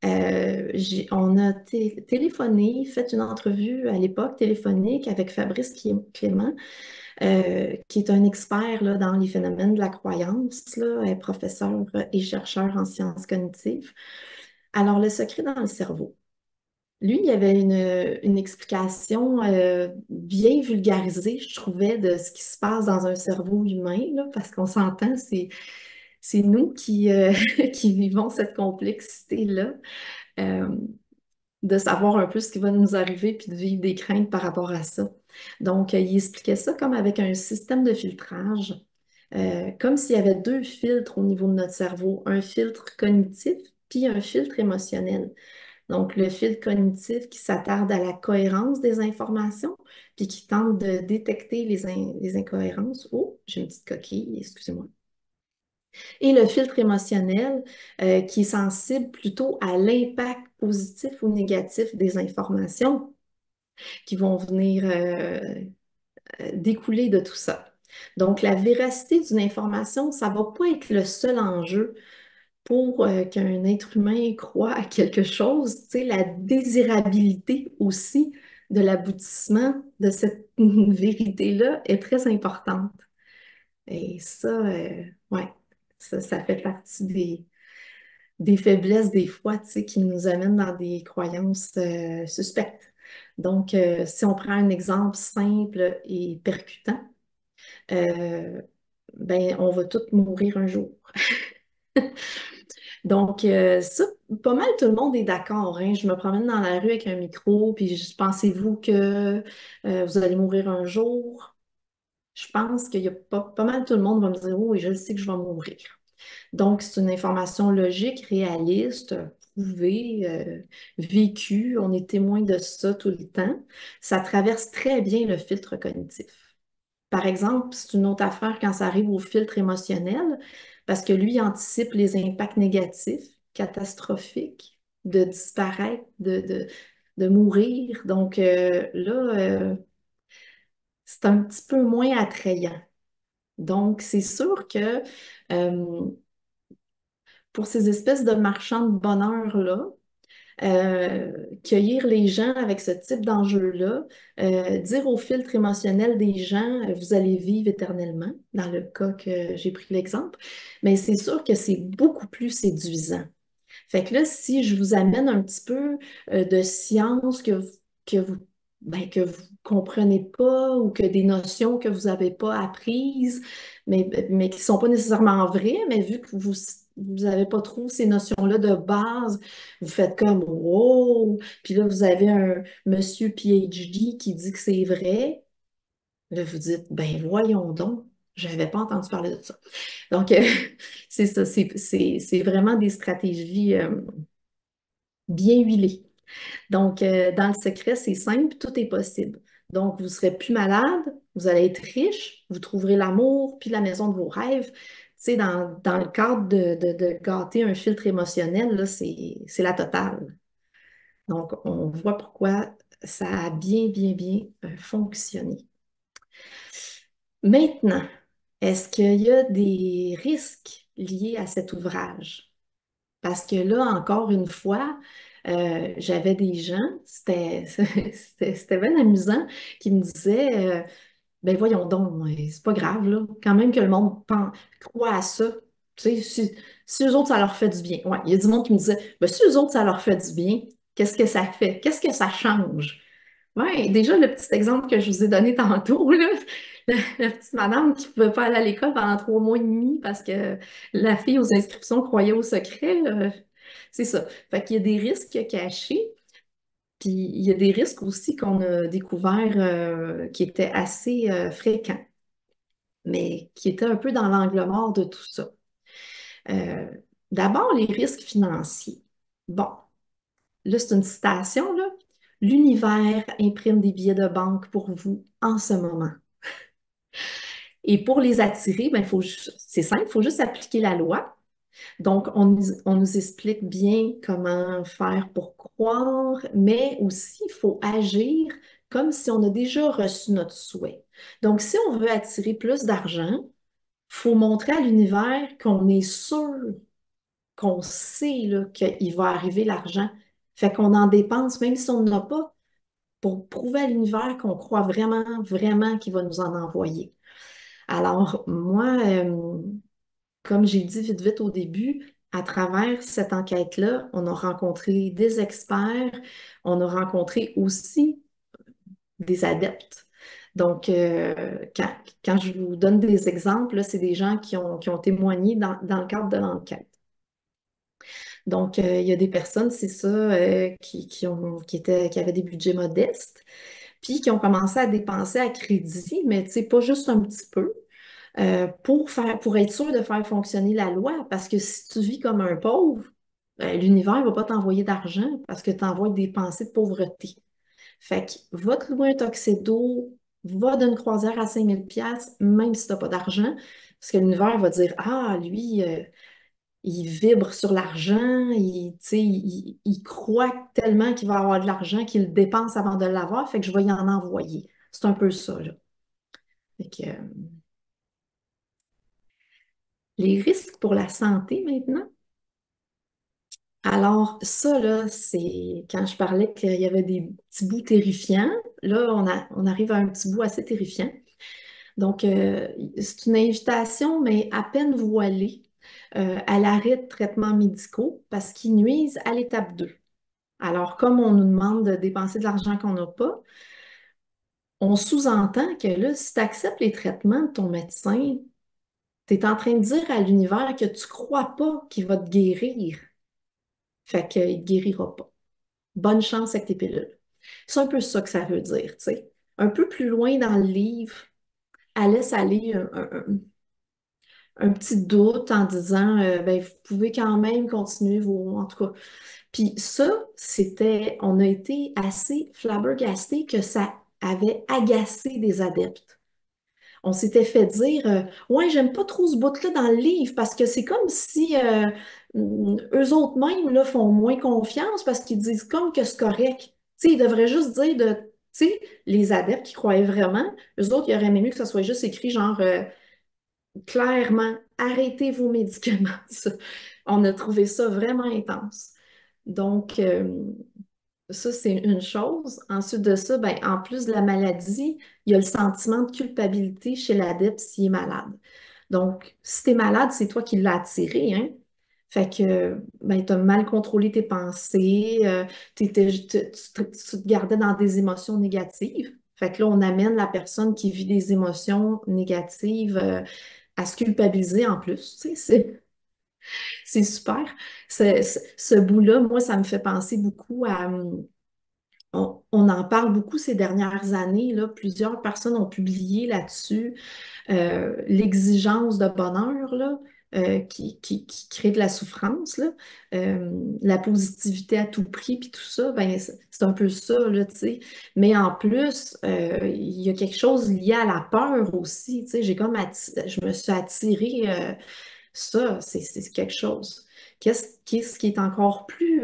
On a téléphoné, fait une entrevue à l'époque téléphonique avec Fabrice Clément, qui est un expert là, dans les phénomènes de la croyance, là, professeur et chercheur en sciences cognitives. Alors, le secret dans le cerveau. Lui, il y avait une explication bien vulgarisée, je trouvais, de ce qui se passe dans un cerveau humain, là, parce qu'on s'entend, c'est nous qui vivons cette complexité-là, euh, de savoir un peu ce qui va nous arriver, puis de vivre des craintes par rapport à ça. Donc, il expliquait ça comme avec un système de filtrage, comme s'il y avait deux filtres au niveau de notre cerveau, un filtre cognitif, puis un filtre émotionnel. Donc, le fil cognitif qui s'attarde à la cohérence des informations, puis qui tente de détecter les incohérences. Oh, j'ai une petite coquille, excusez-moi. Et le filtre émotionnel qui est sensible plutôt à l'impact positif ou négatif des informations qui vont venir découler de tout ça. Donc, la véracité d'une information, ça ne va pas être le seul enjeu pour qu'un être humain croit à quelque chose, tu sais, la désirabilité aussi de l'aboutissement de cette vérité-là est très importante. Et ça, ouais, ça fait partie des faiblesses des fois, tu sais, qui nous amènent dans des croyances suspectes. Donc, si on prend un exemple simple et percutant, euh, ben, on va tous mourir un jour. Donc, ça, pas mal tout le monde est d'accord, hein. Je me promène dans la rue avec un micro, puis pensez-vous que vous allez mourir un jour? Je pense qu'il y a pas mal tout le monde va me dire, oh, oui, je le sais que je vais mourir. Donc, c'est une information logique, réaliste, prouvée, vécue. On est témoin de ça tout le temps. Ça traverse très bien le filtre cognitif. Par exemple, c'est une autre affaire quand ça arrive au filtre émotionnel, parce que lui, il anticipe les impacts négatifs, catastrophiques, de disparaître, de mourir. Donc là, c'est un petit peu moins attrayant. Donc, c'est sûr que euh, pour ces espèces de marchands de bonheur-là, cueillir les gens avec ce type d'enjeu-là, dire au filtre émotionnel des gens, vous allez vivre éternellement, dans le cas que j'ai pris l'exemple, mais c'est sûr que c'est beaucoup plus séduisant. Fait que là, si je vous amène un petit peu de science que vous comprenez pas ou que des notions que vous n'avez pas apprises, mais qui ne sont pas nécessairement vraies, mais vu que vous n'avez pas trop ces notions-là de base, vous faites comme wow! Puis là, vous avez un monsieur PhD qui dit que c'est vrai. Là, vous dites, ben voyons donc, je n'avais pas entendu parler de ça. Donc, c'est ça, c'est vraiment des stratégies bien huilées. Donc, dans le secret, c'est simple, tout est possible. Donc, vous ne serez plus malade, vous allez être riche, vous trouverez l'amour, puis la maison de vos rêves. Tu sais, dans le cadre de gâter un filtre émotionnel, là, c'est la totale. Donc, on voit pourquoi ça a bien fonctionné. Maintenant, est-ce qu'il y a des risques liés à cet ouvrage? Parce que là, encore une fois, j'avais des gens, c'était bien amusant, qui me disaient, Ben voyons donc, c'est pas grave, là. Quand même que le monde croit à ça. Tu sais, si eux autres, ça leur fait du bien. Ouais, il y a du monde qui me disait, ben, si eux autres, ça leur fait du bien, qu'est-ce que ça fait? Qu'est-ce que ça change? Ouais, déjà, le petit exemple que je vous ai donné tantôt, là, la petite madame qui ne pouvait pas aller à l'école pendant 3 mois et demi parce que la fille aux inscriptions croyait au secret, c'est ça. Fait qu'il y a des risques cachés. Puis il y a des risques aussi qu'on a découverts qui étaient assez fréquents, mais qui étaient un peu dans l'angle mort de tout ça. Euh, D'abord, les risques financiers. Bon, là, c'est une citation, là. L'univers imprime des billets de banque pour vous en ce moment. Et pour les attirer, ben, c'est simple, il faut juste appliquer la loi. Donc, on nous explique bien comment faire pour croire, mais aussi, il faut agir comme si on a déjà reçu notre souhait. Donc, si on veut attirer plus d'argent, il faut montrer à l'univers qu'on est sûr, qu'on sait là, qu'il va arriver l'argent. Fait qu'on en dépense, même si on n'en a pas, pour prouver à l'univers qu'on croit vraiment, vraiment qu'il va nous en envoyer. Alors, moi, comme j'ai dit vite, vite au début, à travers cette enquête-là, on a rencontré des experts, on a rencontré aussi des adeptes. Donc, quand je vous donne des exemples, là, c'est des gens qui ont témoigné dans le cadre de l'enquête. Donc, il y a des personnes, c'est ça, qui avaient des budgets modestes, puis qui ont commencé à dépenser à crédit, mais tu sais, pas juste un petit peu. Pour être sûr de faire fonctionner la loi. Parce que si tu vis comme un pauvre, l'univers ne va pas t'envoyer d'argent parce que tu envoies des pensées de pauvreté. Fait que va te louer un tuxedo, va d'une croisière à 5 000 piastres, même si tu n'as pas d'argent, parce que l'univers va dire, ah, lui, il vibre sur l'argent, tu sais, il croit tellement qu'il va avoir de l'argent qu'il le dépense avant de l'avoir, fait que je vais y en envoyer. C'est un peu ça, là. Fait que, les risques pour la santé maintenant. Alors, ça, là, c'est quand je parlais qu'il y avait des petits bouts terrifiants. Là, on arrive à un petit bout assez terrifiant. Donc, c'est une invitation, mais à peine voilée, à l'arrêt de traitements médicaux parce qu'ils nuisent à l'étape 2. Alors, comme on nous demande de dépenser de l'argent qu'on n'a pas, on sous-entend que là, si tu acceptes les traitements de ton médecin, tu es en train de dire à l'univers que tu ne crois pas qu'il va te guérir. Fait qu'il ne te guérira pas. Bonne chance avec tes pilules. C'est un peu ça que ça veut dire, tu sais. Un peu plus loin dans le livre, elle laisse aller un petit doute en disant, ben, vous pouvez quand même continuer vos... En tout cas. Puis ça, on a été assez flabbergastés que ça avait agacé des adeptes. On s'était fait dire, ouais, j'aime pas trop ce bout-là dans le livre parce que c'est comme si eux autres mêmes là, font moins confiance parce qu'ils disent comme que c'est correct. Tu sais, ils devraient juste dire tu sais, les adeptes qui croyaient vraiment, eux autres, ils auraient aimé mieux que ça soit juste écrit genre, clairement, arrêtez vos médicaments. Ça, on a trouvé ça vraiment intense. Donc, ça, c'est une chose. Ensuite de ça, ben, en plus de la maladie, il y a le sentiment de culpabilité chez l'adepte s'il est malade. Donc, si tu es malade, c'est toi qui l'as attiré, hein? Fait que ben, tu as mal contrôlé tes pensées, tu te gardais dans des émotions négatives. Fait que là, on amène la personne qui vit des émotions négatives à se culpabiliser en plus. Tu sais, c'est super. Ce bout-là, moi, ça me fait penser beaucoup à, on en parle beaucoup ces dernières années, là. Plusieurs personnes ont publié là-dessus l'exigence de bonheur là, qui crée de la souffrance, là. La positivité à tout prix, puis tout ça, ben, c'est un peu ça, là, tu sais. Mais en plus, il y a quelque chose lié à la peur aussi. Tu sais, je me suis attirée ça, c'est quelque chose. Qu'est-ce qui est encore plus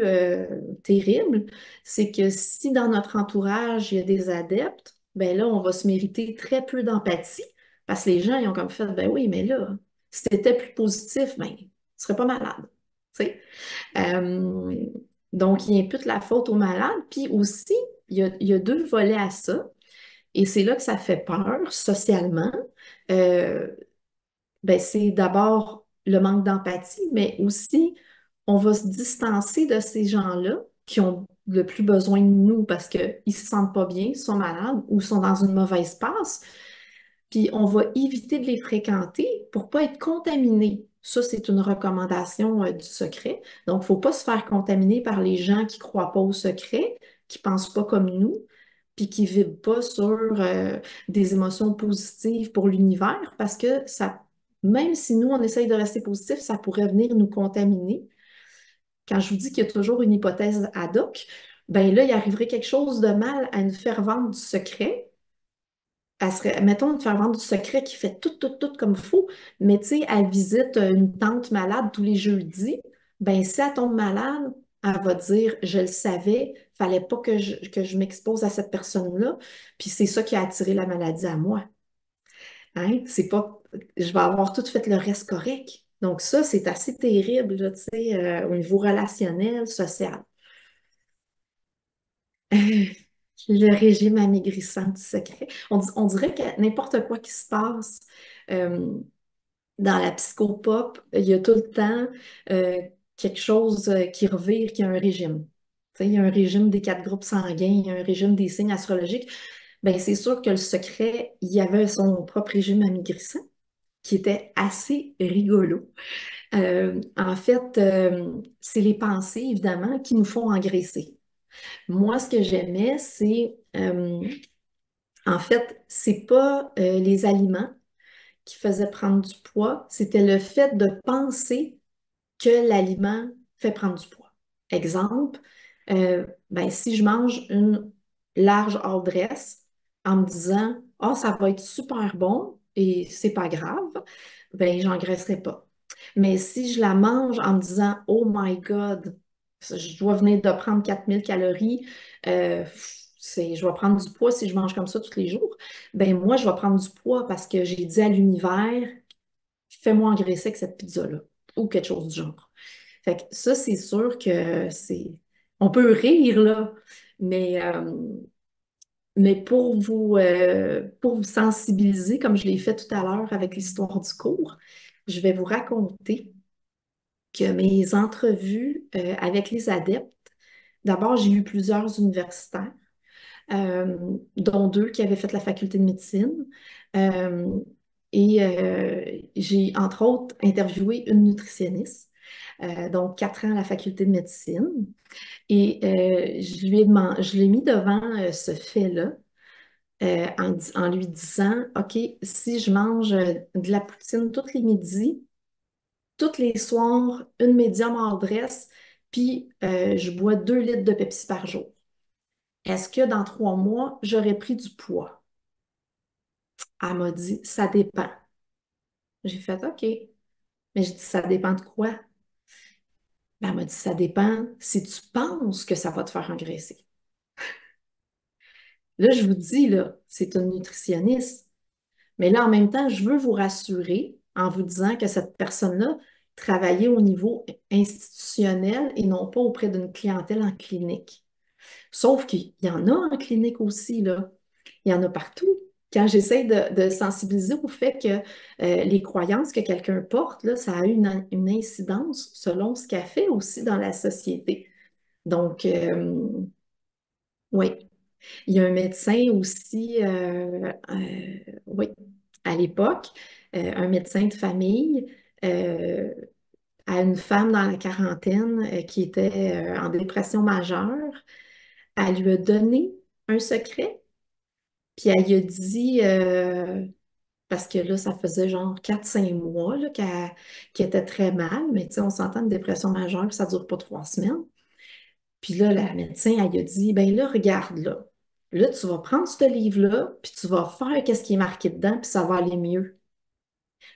terrible, c'est que si dans notre entourage, il y a des adeptes, ben là, on va se mériter très peu d'empathie parce que les gens, ils ont comme fait, ben oui, mais là, si c'était plus positif, ben, tu serais pas malade. Tu sais? Euh, donc, il impute la faute aux malades. Puis aussi, il y a deux volets à ça. Et c'est là que ça fait peur socialement. Euh, ben, c'est d'abord le manque d'empathie, mais aussi on va se distancer de ces gens-là qui ont le plus besoin de nous parce qu'ils ne se sentent pas bien, sont malades ou sont dans une mauvaise passe. Puis on va éviter de les fréquenter pour ne pas être contaminé. Ça, c'est une recommandation du secret. Donc, il ne faut pas se faire contaminer par les gens qui ne croient pas au secret, qui ne pensent pas comme nous, puis qui ne vibrent pas sur des émotions positives pour l'univers, parce que ça, même si nous, on essaye de rester positif, ça pourrait venir nous contaminer. Quand je vous dis qu'il y a toujours une hypothèse ad hoc, ben là, il arriverait quelque chose de mal à une fervente du secret. Elle serait, mettons, une fervente du secret qui fait tout comme il faut, mais tu sais, elle visite une tante malade tous les jeudis, ben si elle tombe malade, elle va dire, je le savais, fallait pas que je m'expose à cette personne-là, puis c'est ça qui a attiré la maladie à moi. Hein? C'est pas, je vais avoir tout fait le reste correct. Donc ça, c'est assez terrible, là, tu sais, au niveau relationnel, social. Le régime amaigrissant du secret. On dirait que n'importe quoi qui se passe euh, dans la psychopop, il y a tout le temps euh, quelque chose qui revire, qui a un régime. Tu sais, il y a un régime des 4 groupes sanguins, il y a un régime des signes astrologiques. Ben, c'est sûr que le secret, il y avait son propre régime amaigrissant qui était assez rigolo. En fait, c'est les pensées, évidemment, qui nous font engraisser. Moi, ce que j'aimais, c'est, en fait, c'est pas les aliments qui faisaient prendre du poids, c'était le fait de penser que l'aliment fait prendre du poids. Exemple, ben, si je mange une large hors dress en me disant, oh, ça va être super bon et c'est pas grave, ben, j'engraisserai pas. Mais si je la mange en me disant, oh my God, je dois venir de prendre 4 000 calories, je vais prendre du poids si je mange comme ça tous les jours, ben moi, je vais prendre du poids parce que j'ai dit à l'univers, fais-moi engraisser avec cette pizza-là ou quelque chose du genre. Fait que ça, c'est sûr que c'est. On peut rire, là, mais, euh, mais pour vous sensibiliser, comme je l'ai fait tout à l'heure avec l'histoire du cours, je vais vous raconter que mes entrevues avec les adeptes, d'abord, j'ai eu plusieurs universitaires, dont 2 qui avaient fait la faculté de médecine. Euh, j'ai, entre autres, interviewé une nutritionniste, donc 4 ans à la faculté de médecine. Et je l'ai mis devant ce fait-là en lui disant, OK, si je mange de la poutine tous les midis, tous les soirs, une médium hors dress, puis je bois 2 litres de Pepsi par jour, est-ce que dans 3 mois, j'aurais pris du poids? Elle m'a dit, ça dépend. J'ai fait, OK. Mais je dis, ça dépend de quoi? Ben, elle m'a dit, ça dépend si tu penses que ça va te faire engraisser. Là, je vous dis, là, c'est une nutritionniste. Mais là, en même temps, je veux vous rassurer en vous disant que cette personne-là travaillait au niveau institutionnel et non pas auprès d'une clientèle en clinique. Sauf qu'il y en a en clinique aussi, là. Il y en a partout. Quand j'essaie de sensibiliser au fait que les croyances que quelqu'un porte, là, ça a une incidence selon ce qu'elle fait aussi dans la société. Donc, oui. Il y a un médecin aussi, oui, à l'époque, un médecin de famille, euh, à une femme dans la quarantaine qui était en dépression majeure. Elle lui a donné un secret, puis elle lui a dit, parce que là, ça faisait genre 4 5 mois là, qu'elle était très mal, mais tu sais, on s'entend une dépression majeure, ça ne dure pas 3 semaines. Puis là, la médecin, elle lui a dit, ben là, regarde là. Là, tu vas prendre ce livre-là, puis tu vas faire qu'est-ce qui est marqué dedans, puis ça va aller mieux.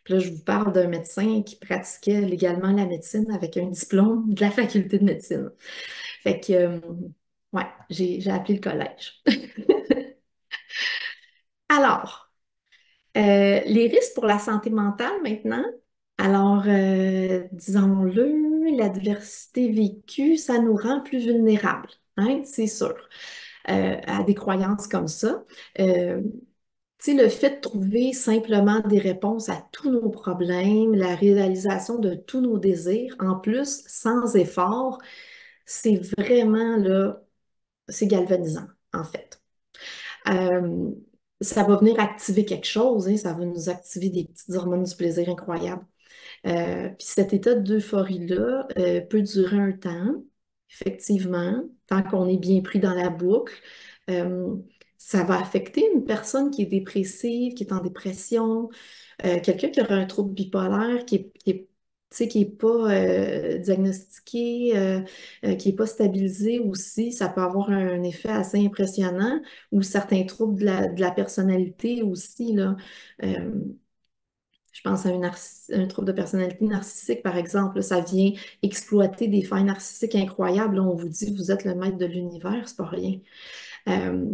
Puis là, je vous parle d'un médecin qui pratiquait légalement la médecine avec un diplôme de la faculté de médecine. Fait que, ouais, j'ai appelé le collège. Alors, les risques pour la santé mentale maintenant. Alors, disons-le, l'adversité vécue, ça nous rend plus vulnérables, hein, c'est sûr. à des croyances comme ça. Euh, Tu sais, le fait de trouver simplement des réponses à tous nos problèmes, la réalisation de tous nos désirs, en plus, sans effort, c'est vraiment là, c'est galvanisant, en fait. Euh, Ça va venir activer quelque chose, hein, ça va nous activer des petites hormones du plaisir incroyables. Puis cet état d'euphorie-là peut durer un temps, effectivement, tant qu'on est bien pris dans la boucle. Euh, Ça va affecter une personne qui est dépressive, qui est en dépression, quelqu'un qui aura un trouble bipolaire, tu sais, qui est pas diagnostiqué, qui n'est pas stabilisé aussi. Ça peut avoir un effet assez impressionnant, ou certains troubles de la personnalité aussi, là. Euh, je pense à un trouble de personnalité narcissique, par exemple. Ça vient exploiter des failles narcissiques incroyables. Là, on vous dit, vous êtes le maître de l'univers, c'est pas rien. Euh,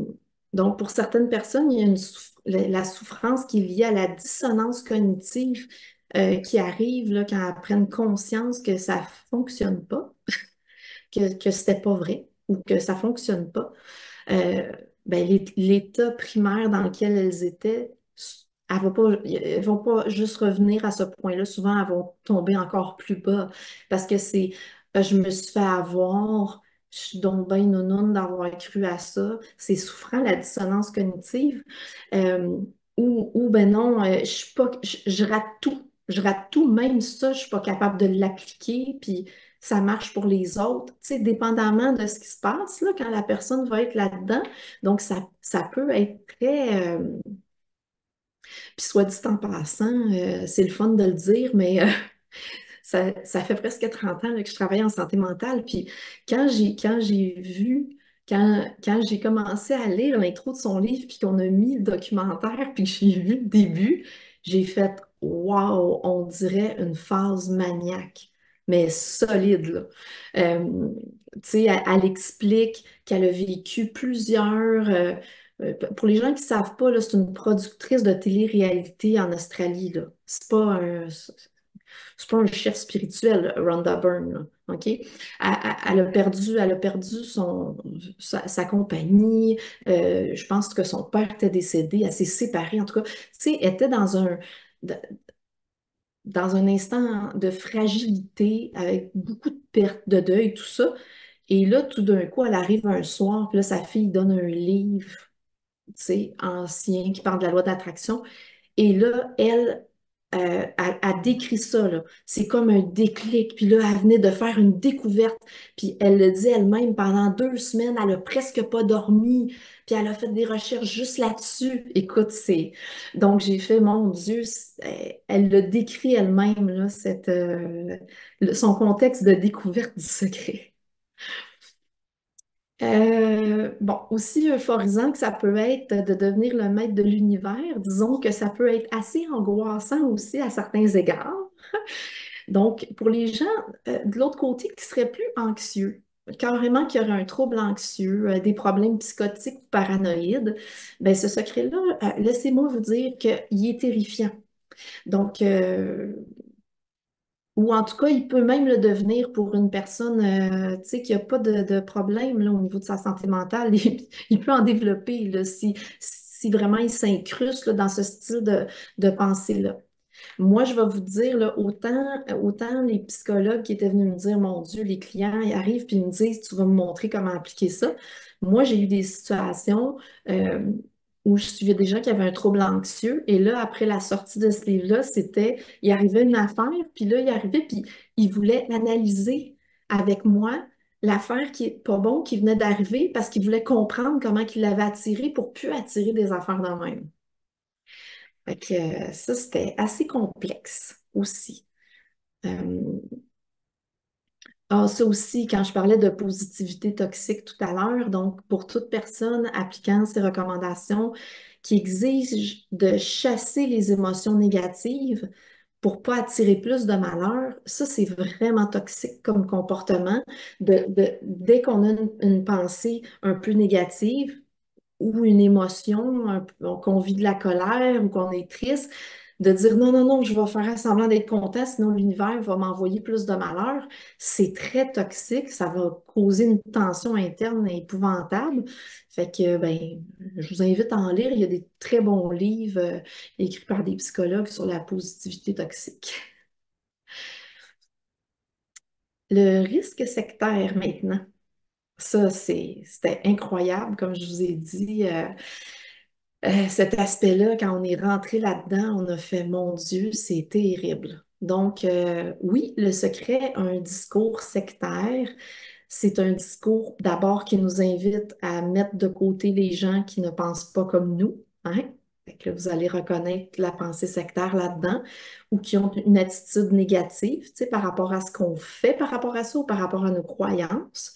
donc, pour certaines personnes, il y a la souffrance qui est liée à la dissonance cognitive qui arrive là, quand elles prennent conscience que ça fonctionne pas, que c'était pas vrai ou que ça fonctionne pas. euh, ben, l'état primaire dans lequel elles étaient, elles vont pas juste revenir à ce point-là. Souvent, elles vont tomber encore plus bas parce que je me suis fait avoir, je suis donc bien nounoune d'avoir cru à ça. C'est souffrant, la dissonance cognitive. Euh, ou ben non, je suis pas, je rate tout. Je rate tout, même ça, je suis pas capable de l'appliquer. Puis ça marche pour les autres, tu sais, dépendamment de ce qui se passe, là, quand la personne va être là-dedans. Donc, ça peut être très... puis soit dit en passant, c'est le fun de le dire, mais ça fait presque 30 ans là, que je travaille en santé mentale. Puis quand j'ai vu, quand j'ai commencé à lire l'intro de son livre, puis qu'on a mis le documentaire, puis que j'ai vu le début, j'ai fait Wow, on dirait une phase maniaque, mais solide, là. Tu sais, elle explique qu'elle a vécu plusieurs. Pour les gens qui ne savent pas, là, c'est une productrice de télé-réalité en Australie, là. C'est pas un chef spirituel, Rhonda Byrne, là, OK? Elle a perdu sa compagnie. Je pense que son père était décédé. Elle s'est séparée. En tout cas, tu sais, elle était dans un instant de fragilité, avec beaucoup de pertes, de deuil, tout ça. Et là, tout d'un coup, elle arrive un soir, puis là, sa fille donne un livre, tu sais, ancien, qui parle de la loi d'attraction. Et là, elle décrit ça, là. C'est comme un déclic. Puis là, elle venait de faire une découverte. Puis elle le dit elle-même, pendant 2 semaines, elle a presque pas dormi. Puis elle a fait des recherches juste là-dessus. Écoute, c'est... Donc, j'ai fait, mon Dieu, elle le décrit elle-même, là, son contexte de découverte du secret. Bon, aussi euphorisant que ça peut être de devenir le maître de l'univers, disons que ça peut être assez angoissant aussi à certains égards. Donc, pour les gens de l'autre côté qui seraient plus anxieux, carrément qui auraient un trouble anxieux, des problèmes psychotiques ou paranoïdes, ben ce secret-là, laissez-moi vous dire qu'il est terrifiant. Donc, ou en tout cas, il peut même le devenir pour une personne tu sais, qui n'a pas de problème là, au niveau de sa santé mentale. Il peut en développer là, si vraiment il s'incruste là, dans ce style de pensée-là. Moi, je vais vous dire, là, autant les psychologues qui étaient venus me dire, mon Dieu, les clients, ils arrivent puis ils me disent, tu vas me montrer comment appliquer ça. Moi, j'ai eu des situations où je suivais des gens qui avaient un trouble anxieux. Et là, après la sortie de ce livre-là, il arrivait une affaire, puis là, il arrivait, puis il voulait analyser avec moi l'affaire qui est pas bon, qui venait d'arriver, parce qu'il voulait comprendre comment il l'avait attiré pour plus attirer des affaires de même. Fait que ça, c'était assez complexe aussi. Euh, Ça aussi, quand je parlais de positivité toxique tout à l'heure, donc pour toute personne appliquant ces recommandations qui exigent de chasser les émotions négatives pour pas attirer plus de malheur, ça, c'est vraiment toxique comme comportement. Dès qu'on a une pensée un peu négative, ou une émotion, qu'on vit de la colère ou qu'on est triste, de dire non, non, non, je vais faire semblant d'être content, sinon l'univers va m'envoyer plus de malheur, c'est très toxique, ça va causer une tension interne épouvantable. Fait que, ben, je vous invite à en lire. Il y a des très bons livres écrits par des psychologues sur la positivité toxique. Le risque sectaire maintenant. Ça, c'était incroyable, comme je vous ai dit. Cet aspect-là, quand on est rentré là-dedans, on a fait, mon Dieu, c'est terrible. Donc, oui, le secret a un discours sectaire. C'est un discours d'abord qui nous invite à mettre de côté les gens qui ne pensent pas comme nous, hein? Fait que vous allez reconnaître la pensée sectaire là-dedans ou qui ont une attitude négative, tu sais, par rapport à ce qu'on fait par rapport à ça ou par rapport à nos croyances.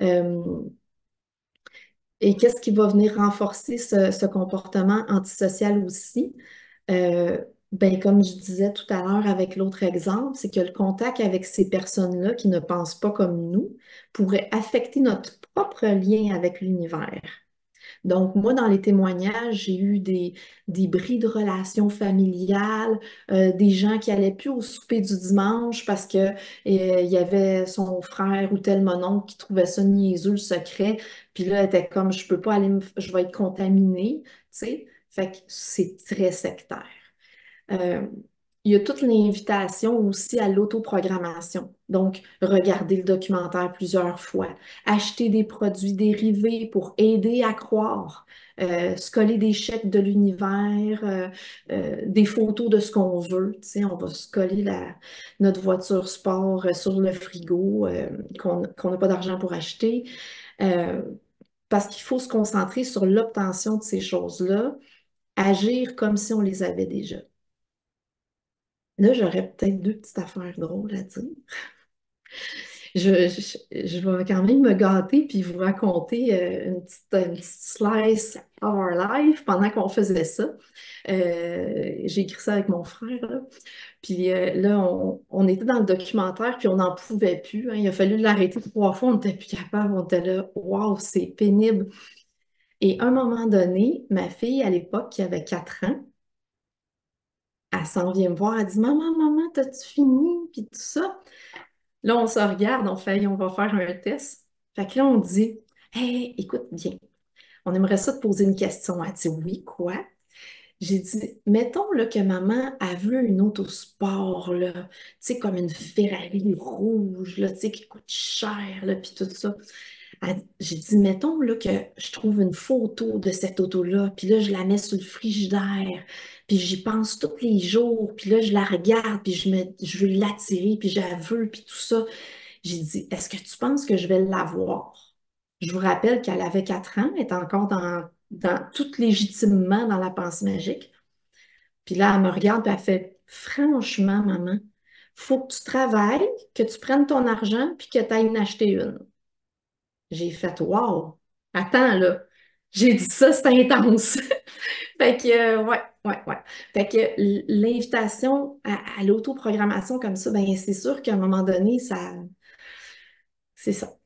Euh, et qu'est-ce qui va venir renforcer ce comportement antisocial aussi? Euh, ben, comme je disais tout à l'heure avec l'autre exemple, c'est que le contact avec ces personnes-là qui ne pensent pas comme nous pourrait affecter notre propre lien avec l'univers. Donc, moi, dans les témoignages, j'ai eu des bris de relations familiales, des gens qui allaient plus au souper du dimanche parce que, il y avait son frère ou tel mononcle qui trouvait ça niaiseux, le secret. Puis là, elle était comme, je peux pas aller, je vais être contaminée, tu sais. Fait que c'est très sectaire. Euh, il y a toute l'invitation aussi à l'autoprogrammation. Donc, regarder le documentaire plusieurs fois, acheter des produits dérivés pour aider à croire, se coller des chèques de l'univers, des photos de ce qu'on veut. Tu sais, on va se coller notre voiture sport sur le frigo qu'on n'a pas d'argent pour acheter. Euh, Parce qu'il faut se concentrer sur l'obtention de ces choses-là, agir comme si on les avait déjà. Là, j'aurais peut-être deux petites affaires drôles à dire. Je vais quand même me gâter puis vous raconter une petite slice of our life pendant qu'on faisait ça. J'ai écrit ça avec mon frère, là. Puis là, on était dans le documentaire puis on n'en pouvait plus, hein. Il a fallu l'arrêter trois fois, on n'était plus capable. On était là, waouh, c'est pénible. Et à un moment donné, ma fille, à l'époque, qui avait 4 ans, elle s'en vient me voir, elle dit, Maman, maman, t'as-tu fini? Puis tout ça. Là, on se regarde, on fait, on va faire un test. Fait que là, on dit, Hey, écoute bien, on aimerait ça te poser une question. Elle dit, oui, quoi? J'ai dit, mettons là, que maman a vu une auto sport, là, tu sais, comme une Ferrari rouge, là, tu sais, qui coûte cher, là, puis tout ça. J'ai dit, mettons là, que je trouve une photo de cette auto-là, puis là, je la mets sur le frigidaire, puis j'y pense tous les jours, puis là, je la regarde, puis je veux l'attirer, puis je la veux, puis tout ça. J'ai dit, est-ce que tu penses que je vais l'avoir? Je vous rappelle qu'elle avait 4 ans, elle est encore tout légitimement dans la pensée magique. Puis là, elle me regarde, puis elle fait, franchement, maman, faut que tu travailles, que tu prennes ton argent, puis que tu ailles en acheter une. J'ai fait, wow, attends là. J'ai dit ça, c'est intense. Fait que, ouais, ouais, ouais. Fait que l'invitation à l'autoprogrammation comme ça, ben c'est sûr qu'à un moment donné, c'est ça.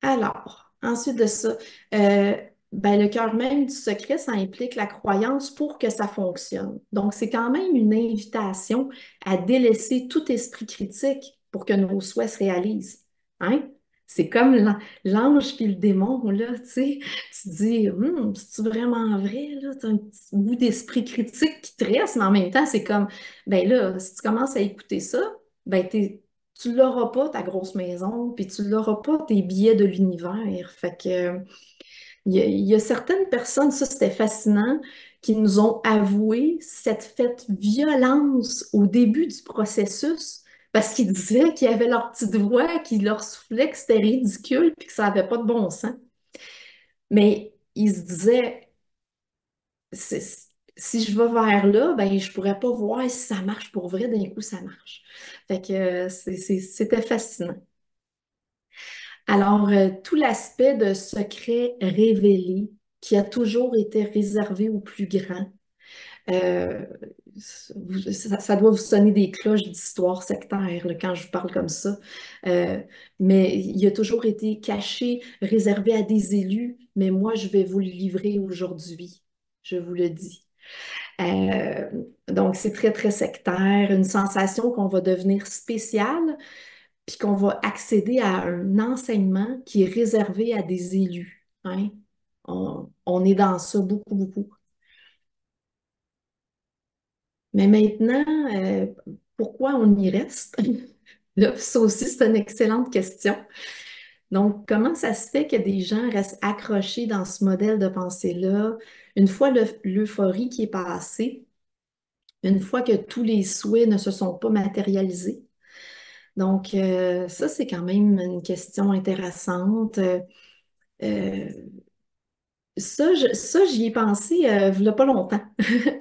Alors, ensuite de ça, euh, ben, le cœur même du secret, ça implique la croyance pour que ça fonctionne. Donc, c'est quand même une invitation à délaisser tout esprit critique pour que nos souhaits se réalisent. Hein? C'est comme l'ange puis le démon, là, tu sais. Tu te dis, c'est-tu vraiment vrai, là? Tu as un petit bout d'esprit critique qui te reste, mais en même temps, c'est comme, ben là, si tu commences à écouter ça, ben tu l'auras pas, ta grosse maison, puis tu l'auras pas, tes billets de l'univers. Fait que, il y a certaines personnes, ça c'était fascinant, qui nous ont avoué cette faite violence au début du processus, parce qu'ils disaient qu'il y avait leur petite voix qui leur soufflait que c'était ridicule, puis que ça n'avait pas de bon sens. Mais ils se disaient, si je vais vers là, ben, je pourrais pas voir si ça marche pour vrai, d'un coup ça marche. Fait que c'était fascinant. Alors, tout l'aspect de secret révélé qui a toujours été réservé aux plus grands, euh, ça doit vous sonner des cloches d'histoire sectaire là, quand je vous parle comme ça. Euh, mais il a toujours été caché, réservé à des élus, mais moi, je vais vous le livrer aujourd'hui. Je vous le dis. Euh, donc, c'est très, très sectaire, une sensation qu'on va devenir spécial, puis qu'on va accéder à un enseignement qui est réservé à des élus, hein. On est dans ça beaucoup, beaucoup. Mais maintenant, pourquoi on y reste? Là, ça aussi, c'est une excellente question. Donc, comment ça se fait que des gens restent accrochés dans ce modèle de pensée-là une fois l'euphorie qui est passée, une fois que tous les souhaits ne se sont pas matérialisés? Donc, ça, c'est quand même une question intéressante. Euh, ça, j'y ai pensé il n'y a pas longtemps,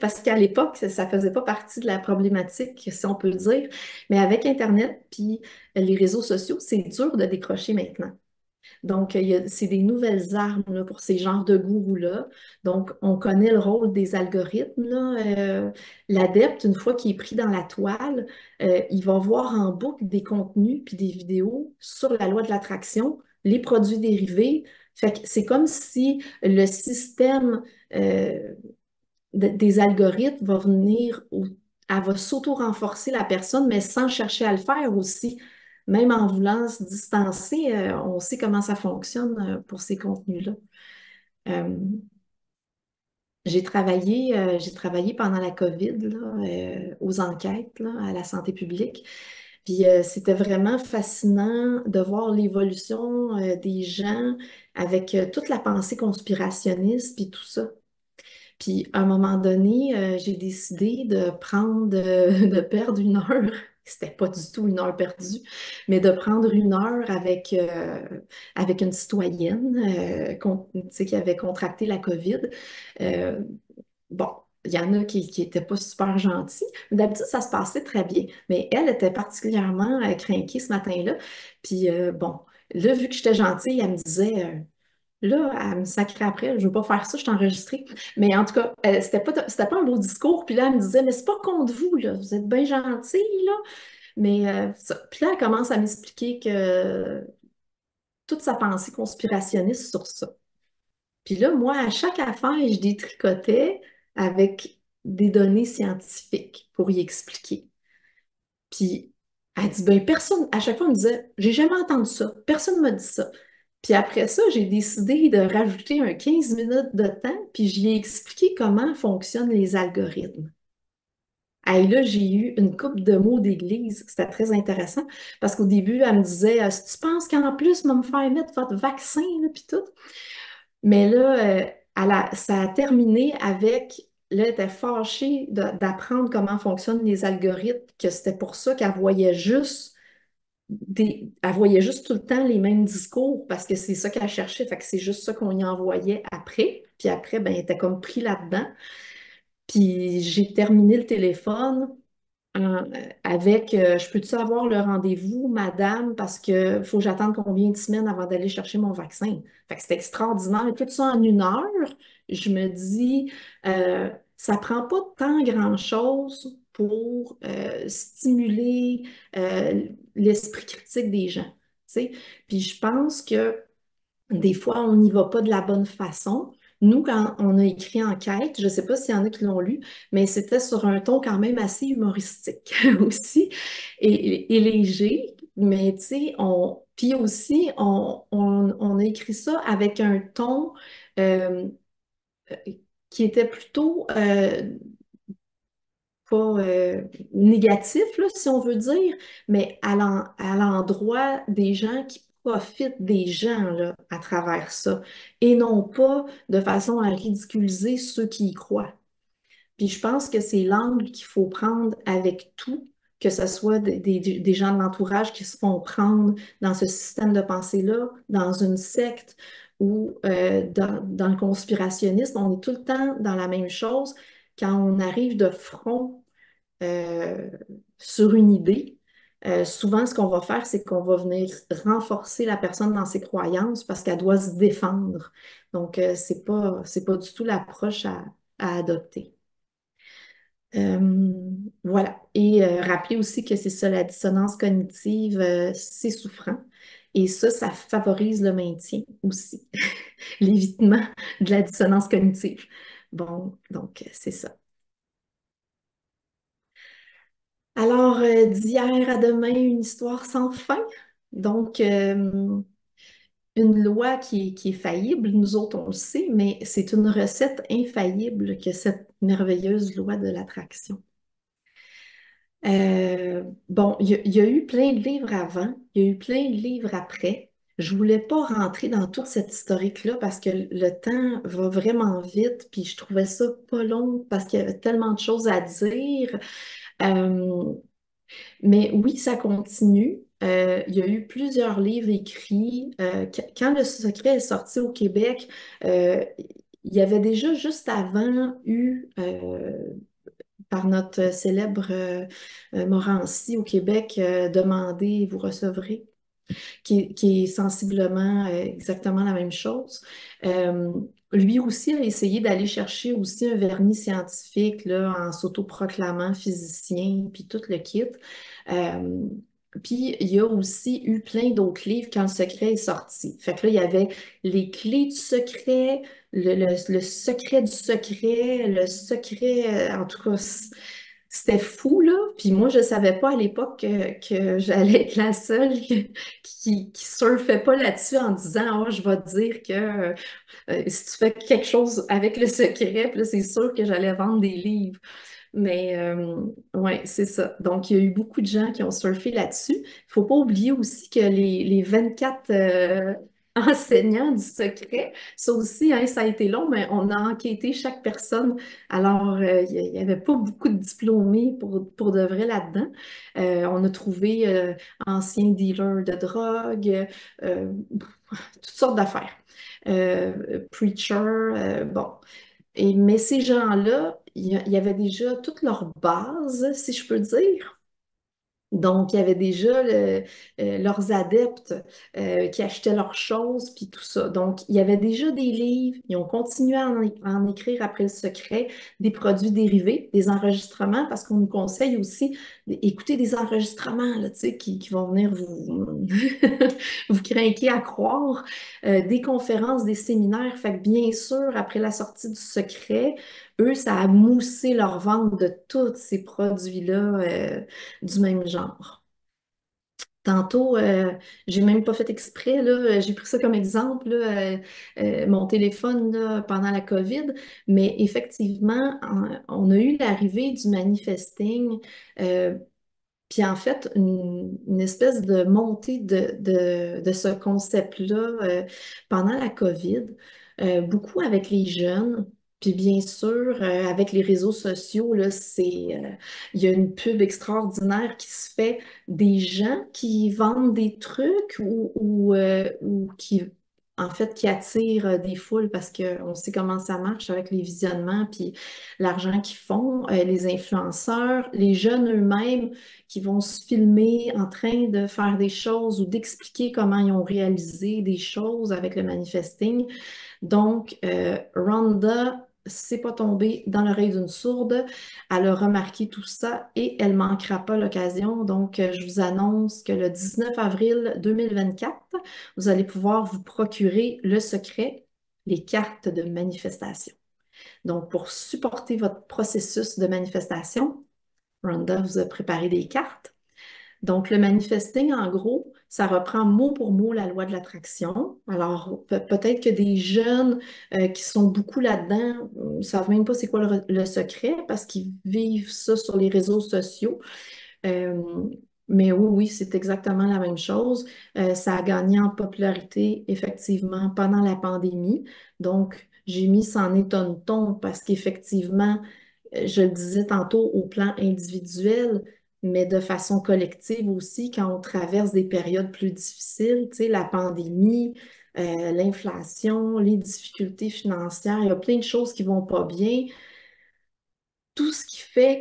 parce qu'à l'époque, ça ne faisait pas partie de la problématique, si on peut le dire. Mais avec Internet puis les réseaux sociaux, c'est dur de décrocher maintenant. Donc, c'est des nouvelles armes là, pour ces genres de gourous-là. Donc, on connaît le rôle des algorithmes, là. L'adepte, une fois qu'il est pris dans la toile, il va voir en boucle des contenus puis des vidéos sur la loi de l'attraction, les produits dérivés. Fait que c'est comme si le système euh, des algorithmes va venir, elle va s'auto-renforcer la personne, mais sans chercher à le faire aussi. Même en voulant se distancer, on sait comment ça fonctionne pour ces contenus-là. Euh, j'ai travaillé pendant la COVID là, aux enquêtes là, à la santé publique. Puis c'était vraiment fascinant de voir l'évolution des gens avec toute la pensée conspirationniste puis tout ça. Puis à un moment donné, j'ai décidé de prendre, de perdre une heure. C'était pas du tout une heure perdue, mais de prendre une heure avec une citoyenne tu sais, qui avait contracté la COVID. Euh, bon, il y en a qui étaient pas super gentils. D'habitude, ça se passait très bien, mais elle était particulièrement crainquée ce matin-là. Puis bon, là, vu que j'étais gentille, elle me disait. Là, elle me sacrait après, je veux pas faire ça, je suis enregistrée. Mais en tout cas, c'était pas un beau discours. Puis là, elle me disait, mais c'est pas contre vous, là, vous êtes bien gentils, là. Mais puis là, elle commence à m'expliquer que toute sa pensée conspirationniste sur ça. Puis là, moi, à chaque affaire, je détricotais avec des données scientifiques pour y expliquer. Puis elle dit, ben personne, à chaque fois, elle me disait, j'ai jamais entendu ça, personne ne m'a dit ça. Puis après ça, j'ai décidé de rajouter un 15 minutes de temps, puis j'y ai expliqué comment fonctionnent les algorithmes. Et là, j'ai eu une couple de mots d'église. C'était très intéressant parce qu'au début, elle me disait, si tu penses qu'en plus, on va me faire mettre votre vaccin, là, puis tout. Mais là, ça a terminé avec, là, elle était fâchée d'apprendre comment fonctionnent les algorithmes, que c'était pour ça qu'elle voyait juste elle voyait juste tout le temps les mêmes discours parce que c'est ça qu'elle cherchait. Fait que c'est juste ça qu'on y envoyait après. Puis après, ben, elle était comme pris là-dedans. Puis j'ai terminé le téléphone avec je peux-tu avoir le rendez-vous, madame, parce que faut que j'attende combien de semaines avant d'aller chercher mon vaccin. Fait que c'est extraordinaire. Tout ça en une heure, je me dis, ça prend pas tant grand-chose pour stimuler l'esprit critique des gens. Tu sais. Puis je pense que des fois, on n'y va pas de la bonne façon. Nous, quand on a écrit Enquête, je ne sais pas s'il y en a qui l'ont lu, mais c'était sur un ton quand même assez humoristique aussi et léger. Mais tu sais, puis aussi, on a écrit ça avec un ton euh, qui était plutôt pas négatif, là, si on veut dire, mais à l'endroit des gens qui profitent des gens là, à travers ça, et non pas de façon à ridiculiser ceux qui y croient. Puis je pense que c'est l'angle qu'il faut prendre avec tout, que ce soit des gens de l'entourage qui se font prendre dans ce système de pensée-là, dans une secte ou dans le conspirationnisme. On est tout le temps dans la même chose. Quand on arrive de front euh, sur une idée, souvent ce qu'on va faire, c'est qu'on va venir renforcer la personne dans ses croyances parce qu'elle doit se défendre. Donc, c'est pas du tout l'approche à adopter. Euh, voilà. Et rappeler aussi que c'est ça, la dissonance cognitive, c'est souffrant. Et ça favorise le maintien aussi, l'évitement de la dissonance cognitive. Bon, donc c'est ça. Alors, d'hier à demain, une histoire sans fin. Donc, une loi qui est faillible, nous autres, on le sait, mais c'est une recette infaillible que cette merveilleuse loi de l'attraction. Bon, il y a eu plein de livres avant, il y a eu plein de livres après. Je voulais pas rentrer dans toute cette historique-là parce que le temps va vraiment vite, puis je trouvais ça pas long parce qu'il y avait tellement de choses à dire. Euh, mais oui, ça continue. Il y a eu plusieurs livres écrits. Quand Le Secret est sorti au Québec, euh, il y avait déjà juste avant eu, par notre célèbre Morancy au Québec, demandé, vous recevrez qui est sensiblement exactement la même chose. Euh, Lui aussi a essayé d'aller chercher aussi un vernis scientifique là, en s'autoproclamant physicien, puis tout le kit. Euh, Puis il y a aussi eu plein d'autres livres quand le secret est sorti. Fait que là, il y avait les clés du secret, le secret du secret, le secret, en tout cas, c'était fou, là. Puis moi, je savais pas à l'époque que j'allais être la seule qui surfait pas là-dessus en disant, oh, je vais te dire que si tu fais quelque chose avec le secret, puis là, c'est sûr que j'allais vendre des livres. Mais ouais, c'est ça. Donc, il y a eu beaucoup de gens qui ont surfé là-dessus. Il ne faut pas oublier aussi que les 24 enseignants du secret, ça aussi, hein, ça a été long, mais on a enquêté chaque personne. Alors, il n'y avait pas beaucoup de diplômés pour de vrai là-dedans. On a trouvé anciens dealers de drogue, euh, toutes sortes d'affaires. Preacher, bon. Mais ces gens-là, il y avait déjà toute leur base, si je peux dire. Donc, il y avait déjà leurs adeptes qui achetaient leurs choses, puis tout ça. Donc, il y avait déjà des livres, ils ont continué à en écrire après le secret, des produits dérivés, des enregistrements, parce qu'on nous conseille aussi d'écouter des enregistrements là, tu sais, qui vont venir vous, vous craquer à croire, des conférences, des séminaires. Fait que bien sûr, après la sortie du secret, eux, ça a moussé leur vente de tous ces produits-là. Du même genre. Tantôt, j'ai même pas fait exprès, là, j'ai pris ça comme exemple, là, mon téléphone là, pendant la COVID, mais effectivement, on a eu l'arrivée du manifesting, euh, puis en fait, une espèce de montée de ce concept-là pendant la COVID, beaucoup avec les jeunes. Puis bien sûr, avec les réseaux sociaux, là, il y a une pub extraordinaire qui se fait des gens qui vendent des trucs ou qui, en fait, qui attirent des foules parce qu'on sait comment ça marche avec les visionnements, puis l'argent qu'ils font, les influenceurs, les jeunes eux-mêmes qui vont se filmer en train de faire des choses ou d'expliquer comment ils ont réalisé des choses avec le manifesting. Donc, Rhonda s'est pas tombée dans l'oreille d'une sourde. Elle a remarqué tout ça et elle manquera pas l'occasion. Donc, je vous annonce que le 19 avril 2024, vous allez pouvoir vous procurer le secret, les cartes de manifestation. Donc, pour supporter votre processus de manifestation, Rhonda vous a préparé des cartes. Donc, le manifesting, en gros, ça reprend mot pour mot la loi de l'attraction. Alors, peut-être que des jeunes qui sont beaucoup là-dedans ne savent même pas c'est quoi le secret parce qu'ils vivent ça sur les réseaux sociaux. Euh, mais oui, oui, c'est exactement la même chose. Ça a gagné en popularité, effectivement, pendant la pandémie. Donc, j'ai mis ça en étonne-ton parce qu'effectivement, je le disais tantôt au plan individuel, mais de façon collective aussi, quand on traverse des périodes plus difficiles, tu sais, la pandémie, l'inflation, les difficultés financières, il y a plein de choses qui vont pas bien. Tout ce qui fait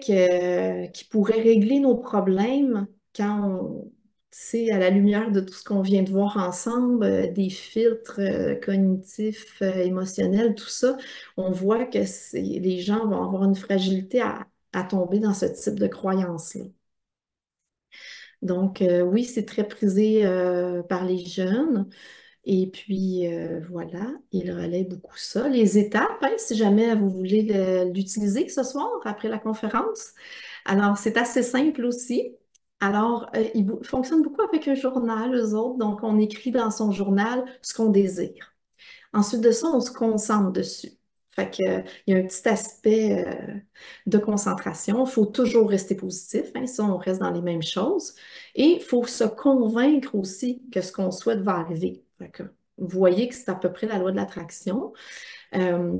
qui pourrait régler nos problèmes quand on, tu sais, à la lumière de tout ce qu'on vient de voir ensemble, des filtres cognitifs, émotionnels, tout ça, on voit que les gens vont avoir une fragilité à tomber dans ce type de croyance-là. Donc, oui, c'est très prisé par les jeunes. Et puis, voilà, il relaie beaucoup ça. Les étapes, hein, si jamais vous voulez l'utiliser ce soir après la conférence. Alors, c'est assez simple aussi. Alors, fonctionnent beaucoup avec un journal, eux autres. Donc, on écrit dans son journal ce qu'on désire. Ensuite de ça, on se concentre dessus. Fait que, il y a un petit aspect de concentration. Il faut toujours rester positif, hein, ça, on reste dans les mêmes choses. Et il faut se convaincre aussi que ce qu'on souhaite va arriver. Fait que, vous voyez que c'est à peu près la loi de l'attraction. Euh,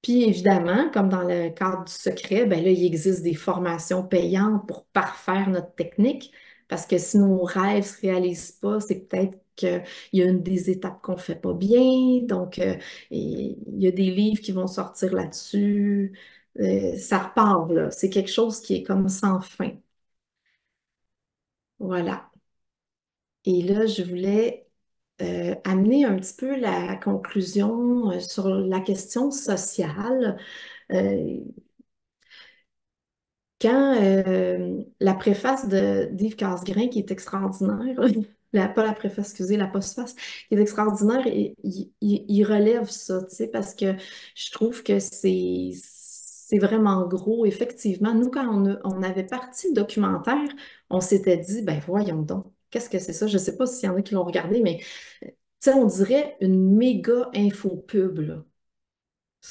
Puis évidemment, comme dans le cadre du secret, ben là, il existe des formations payantes pour parfaire notre technique, parce que si nos rêves ne se réalisent pas, c'est peut-être qu'il y a une des étapes qu'on ne fait pas bien. Donc, il y a des livres qui vont sortir là-dessus. Ça repart, là. C'est quelque chose qui est comme sans fin. Voilà. Et là, je voulais amener un petit peu la conclusion sur la question sociale. Euh, Quand la préface d'Yves Casgrain, qui est extraordinaire, pas la préface, excusez, la postface, qui est extraordinaire, il relève ça, tu sais, parce que je trouve que c'est vraiment gros. Effectivement, nous, quand on avait parti le documentaire, on s'était dit, ben voyons donc, qu'est-ce que c'est ça? Je ne sais pas s'il y en a qui l'ont regardé, mais tu sais, on dirait une méga info pub, là.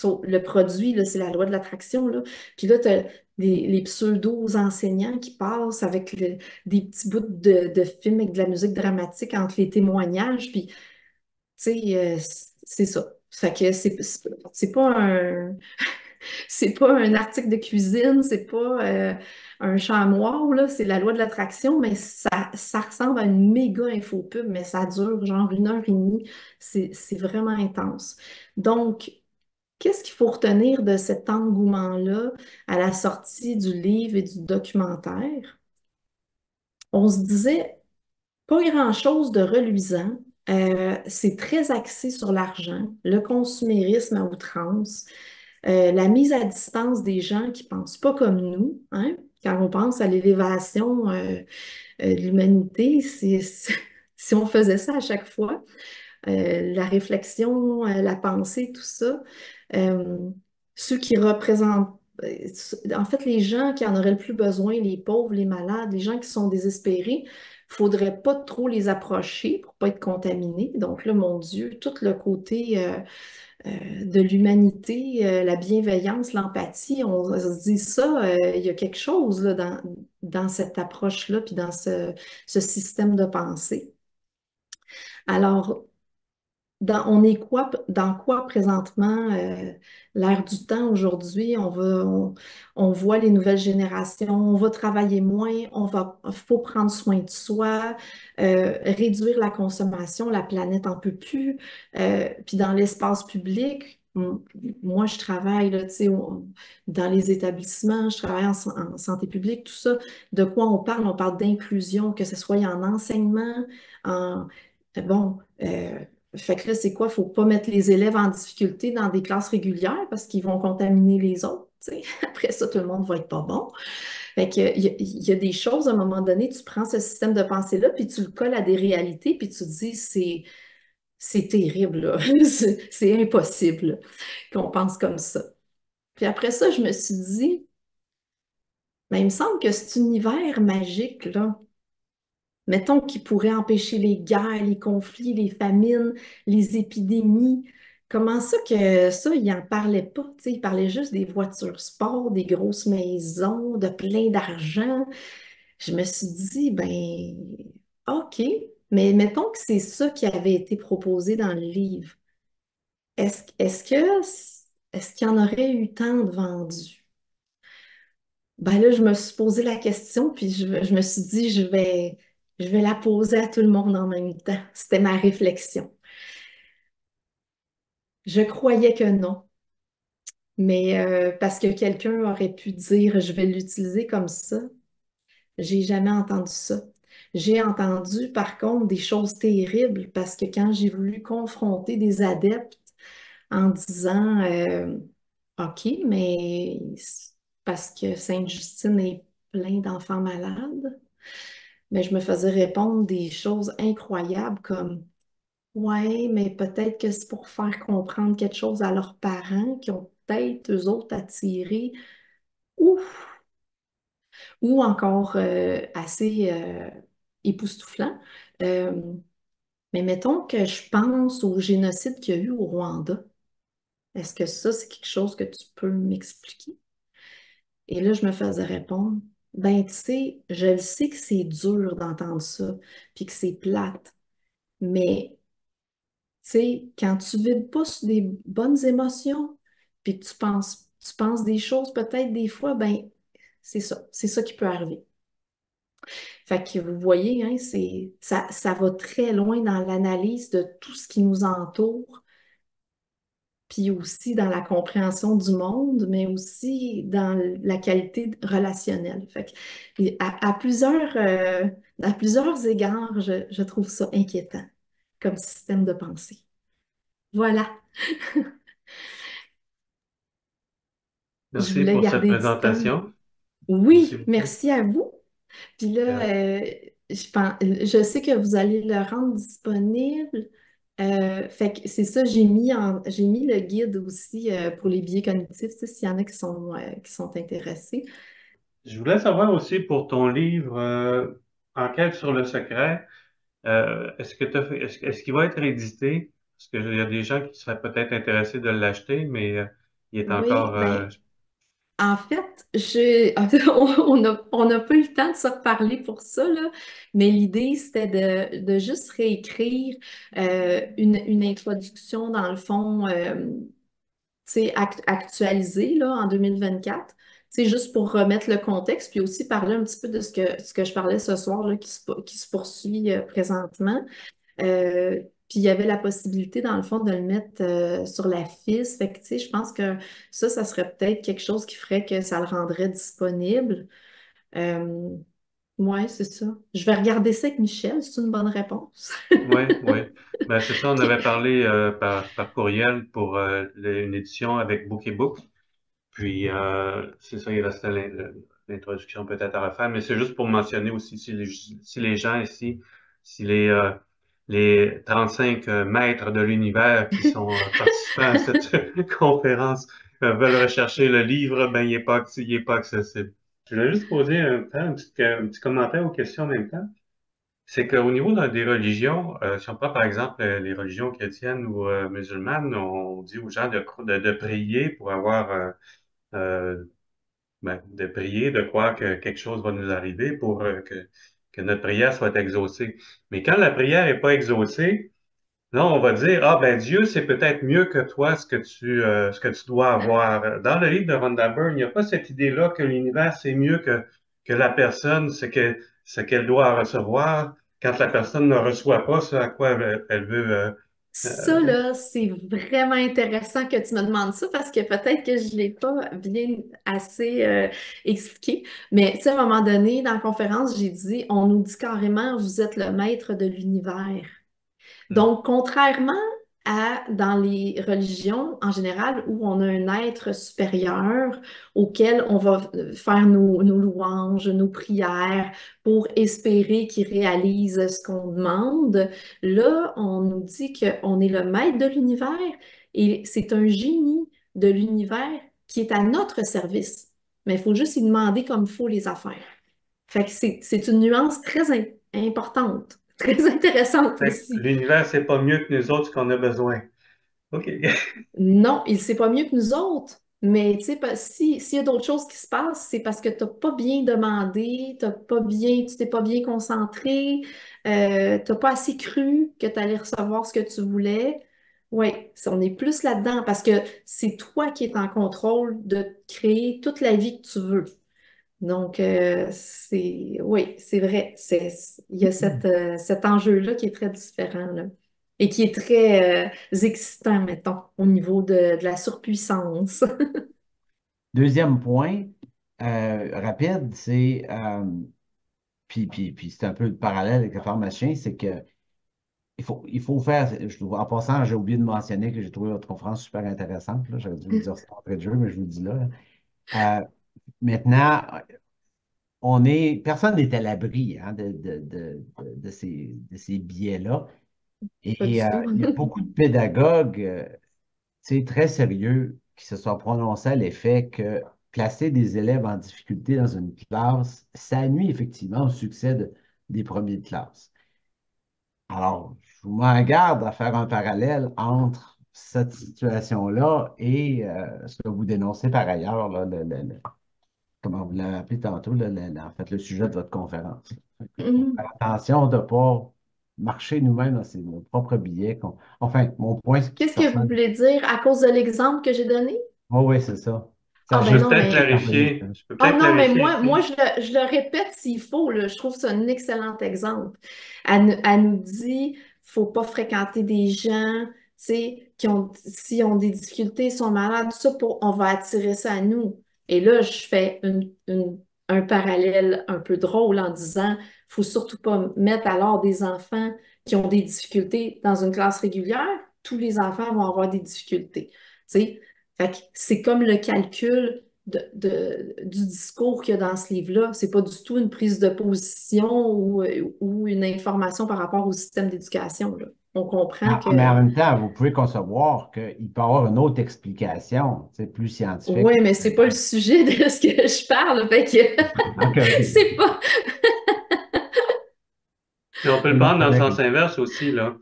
Le produit, là, c'est la loi de l'attraction, là. Puis là, tu as les pseudo-enseignants qui passent avec des petits bouts de films avec de la musique dramatique entre les témoignages. Puis, tu sais, c'est ça. Fait que c'est pas un, c'est pas un article de cuisine, c'est pas un chamois, là, c'est la loi de l'attraction, mais ça ressemble à une méga infopub, mais ça dure genre 1 heure et demie. C'est vraiment intense. Donc, qu'est-ce qu'il faut retenir de cet engouement-là à la sortie du livre et du documentaire? On se disait pas grand-chose de reluisant. C'est très axé sur l'argent, le consumérisme à outrance, la mise à distance des gens qui pensent pas comme nous, hein? Quand on pense à l'élévation de l'humanité, si on faisait ça à chaque fois, la réflexion, la pensée, tout ça. Euh, Ceux qui représentent, en fait, les gens qui en auraient le plus besoin, les pauvres, les malades, les gens qui sont désespérés, il faudrait pas trop les approcher pour pas être contaminés. Donc là, mon Dieu, tout le côté de l'humanité, la bienveillance, l'empathie, on se dit ça, il y a quelque chose là, dans cette approche-là, puis dans ce système de pensée. Alors, on est quoi, dans quoi présentement, l'ère du temps aujourd'hui? On voit les nouvelles générations, on va travailler moins, faut prendre soin de soi, réduire la consommation, la planète en peut plus. Puis dans l'espace public, moi je travaille là, tu sais, dans les établissements, je travaille en santé publique, tout ça. De quoi on parle? On parle d'inclusion, que ce soit en enseignement, en bon. Fait que là, c'est quoi? Faut pas mettre les élèves en difficulté dans des classes régulières parce qu'ils vont contaminer les autres, tu sais. Après ça, tout le monde va être pas bon. Fait que, il y a des choses, à un moment donné, tu prends ce système de pensée-là, puis tu le colles à des réalités, puis tu te dis, c'est terrible, là. C'est impossible qu'on pense comme ça. Puis après ça, je me suis dit, mais il me semble que cet univers magique, là, mettons qu'il pourrait empêcher les guerres, les conflits, les famines, les épidémies. Comment ça que ça, il n'en parlait pas, tu sais, il parlait juste des voitures sport, des grosses maisons, de plein d'argent. Je me suis dit, ben, OK, mais mettons que c'est ça qui avait été proposé dans le livre. Est-ce qu'il y en aurait eu tant de vendus? Ben là, je me suis posé la question, puis je me suis dit, je vais la poser à tout le monde en même temps. C'était ma réflexion. Je croyais que non, mais parce que quelqu'un aurait pu dire, je vais l'utiliser comme ça, j'ai jamais entendu ça. J'ai entendu, par contre, des choses terribles parce que quand j'ai voulu confronter des adeptes en disant, OK, mais c'est parce que Sainte-Justine est plein d'enfants malades. Mais je me faisais répondre des choses incroyables comme ouais, mais peut-être que c'est pour faire comprendre quelque chose à leurs parents qui ont peut-être eux autres attiré. Ouf! ou encore assez époustouflant. Euh, mais mettons que je pense au génocide qu'il y a eu au Rwanda. Est-ce que ça, c'est quelque chose que tu peux m'expliquer? Et là, je me faisais répondre, ben, tu sais, je le sais que c'est dur d'entendre ça, puis que c'est plate, mais, tu sais, quand tu vides pas sur des bonnes émotions, puis que tu penses des choses peut-être des fois, ben, c'est ça qui peut arriver. Fait que vous voyez, hein, ça va très loin dans l'analyse de tout ce qui nous entoure, puis aussi dans la compréhension du monde, mais aussi dans la qualité relationnelle. Fait que, à plusieurs égards, je trouve ça inquiétant comme système de pensée. Voilà, je Merci voulais pour cette garder du temps. présentation. Merci Oui, beaucoup. merci à vous. Puis là, Euh, je sais que vous allez le rendre disponible. Fait que c'est ça, j'ai mis le guide aussi pour les biais cognitifs, tu sais, s'il y en a qui sont intéressés. je voulais savoir aussi pour ton livre Enquête sur le secret, est-ce que est-ce qu'il va être édité? Parce qu'il y a des gens qui seraient peut-être intéressés de l'acheter, mais il est Oui, encore. ben, en fait, on n'a pas eu le temps de se reparler pour ça, là, mais l'idée, c'était de juste réécrire une introduction, dans le fond, tu sais, actualisée là, en 2024. C'est juste pour remettre le contexte, puis aussi parler un petit peu de ce que je parlais ce soir, là, qui se poursuit présentement. Puis il y avait la possibilité, dans le fond, de le mettre sur la FIS. Fait que, tu sais, je pense que ça serait peut-être quelque chose qui ferait que ça le rendrait disponible. Euh, ouais, c'est ça. Je vais regarder ça avec Michel, c'est une bonne réponse. Oui, oui. Ben, c'est ça, on Puis, avait parlé par courriel pour une édition avec Book et Book. Puis, c'est ça, il restait l'introduction peut-être à refaire, mais c'est juste pour mentionner aussi si les gens ici, si les 35 maîtres de l'univers qui sont participants à cette conférence veulent rechercher le livre, ben, il est pas accessible. Je voulais juste poser un petit commentaire aux questions en même temps. C'est qu'au niveau des religions, si on prend par exemple les religions chrétiennes ou musulmanes, on dit aux gens de prier pour avoir euh, de prier, de croire que quelque chose va nous arriver pour que notre prière soit exaucée. Mais quand la prière n'est pas exaucée, là, on va dire, ah ben Dieu, c'est peut-être mieux que toi ce que tu dois avoir. Dans le livre de Rhonda Byrne, il n'y a pas cette idée-là que l'univers, c'est mieux que la personne, ce qu'elle doit recevoir quand la personne ne reçoit pas ce à quoi elle veut. ça, là, c'est vraiment intéressant que tu me demandes ça parce que peut-être que je ne l'ai pas bien assez expliqué. Mais tu sais, à un moment donné, dans la conférence, j'ai dit, on nous dit carrément, vous êtes le maître de l'univers. Hmm. Donc, contrairement à dans les religions en général où on a un être supérieur auquel on va faire nos louanges, nos prières pour espérer qu'il réalise ce qu'on demande, là, on nous dit qu'on est le maître de l'univers et c'est un génie de l'univers qui est à notre service. Mais il faut juste y demander comme il faut les affaires. Fait que c'est une nuance très importante, très intéressante Fait que aussi. l'univers, c'est pas mieux que nous autres qu'on a besoin. OK. Non, il sait pas mieux que nous autres. Mais tu sais, s'il y a d'autres choses qui se passent, c'est parce que tu n'as pas bien demandé, tu t'es pas bien concentré, tu n'as pas assez cru que tu allais recevoir ce que tu voulais. Oui, on est plus là-dedans parce que c'est toi qui es en contrôle de créer toute la vie que tu veux. Donc, oui, c'est vrai. Il y a cet enjeu-là qui est très différent, là, et qui est très excitant, mettons, au niveau de la surpuissance. Deuxième point, rapide, puis c'est un peu le parallèle avec le pharmacien, c'est que il faut faire, en passant, j'ai oublié de mentionner que j'ai trouvé votre conférence super intéressante, là. J'aurais dû vous le dire ça en de jeu, mais je vous le dis là. Euh, Maintenant, personne n'est à l'abri hein, de ces biais-là. Pas Et du tout. il y a beaucoup de pédagogues, tu sais, très sérieux qui se sont prononcés à l'effet que placer des élèves en difficulté dans une classe, ça nuit effectivement au succès des premiers de classe. Alors, je vous mets en garde à faire un parallèle entre cette situation-là et ce que vous dénoncez par ailleurs, là, comment vous l'avez appelé tantôt, en fait, le sujet de votre conférence. Il faut Mhm. faire attention de ne pas marcher nous-mêmes dans nos propres billets. Enfin, mon point Qu'est-ce que vous personnel. voulez dire à cause de l'exemple que j'ai donné? Oh, oui, c'est ça. Ça Ah Je ben veux non, peut-être mais clarifier. Je peux ah peut-être non, mais clarifier moi ici. je le répète s'il faut, là, je trouve ça un excellent exemple. Elle nous dit, faut pas fréquenter des gens, tu sais, s'ils ont des difficultés, sont malades, tout ça, on va attirer ça à nous. Et là, je fais un parallèle un peu drôle en disant, faut surtout pas mettre alors des enfants qui ont des difficultés dans une classe régulière. Tous les enfants vont avoir des difficultés, tu sais. Fait que c'est comme le calcul du discours qu'il y a dans ce livre-là. C'est pas du tout une prise de position ou une information par rapport au système d'éducation, là. On comprend Mais en que même temps, vous pouvez concevoir qu'il peut y avoir une autre explication, c'est plus scientifique. ouais, mais c'est pas le sujet de ce que je parle. Fait que OK, OK. c'est pas. Puis on peut le C'est prendre dans le correct. sens inverse aussi, là.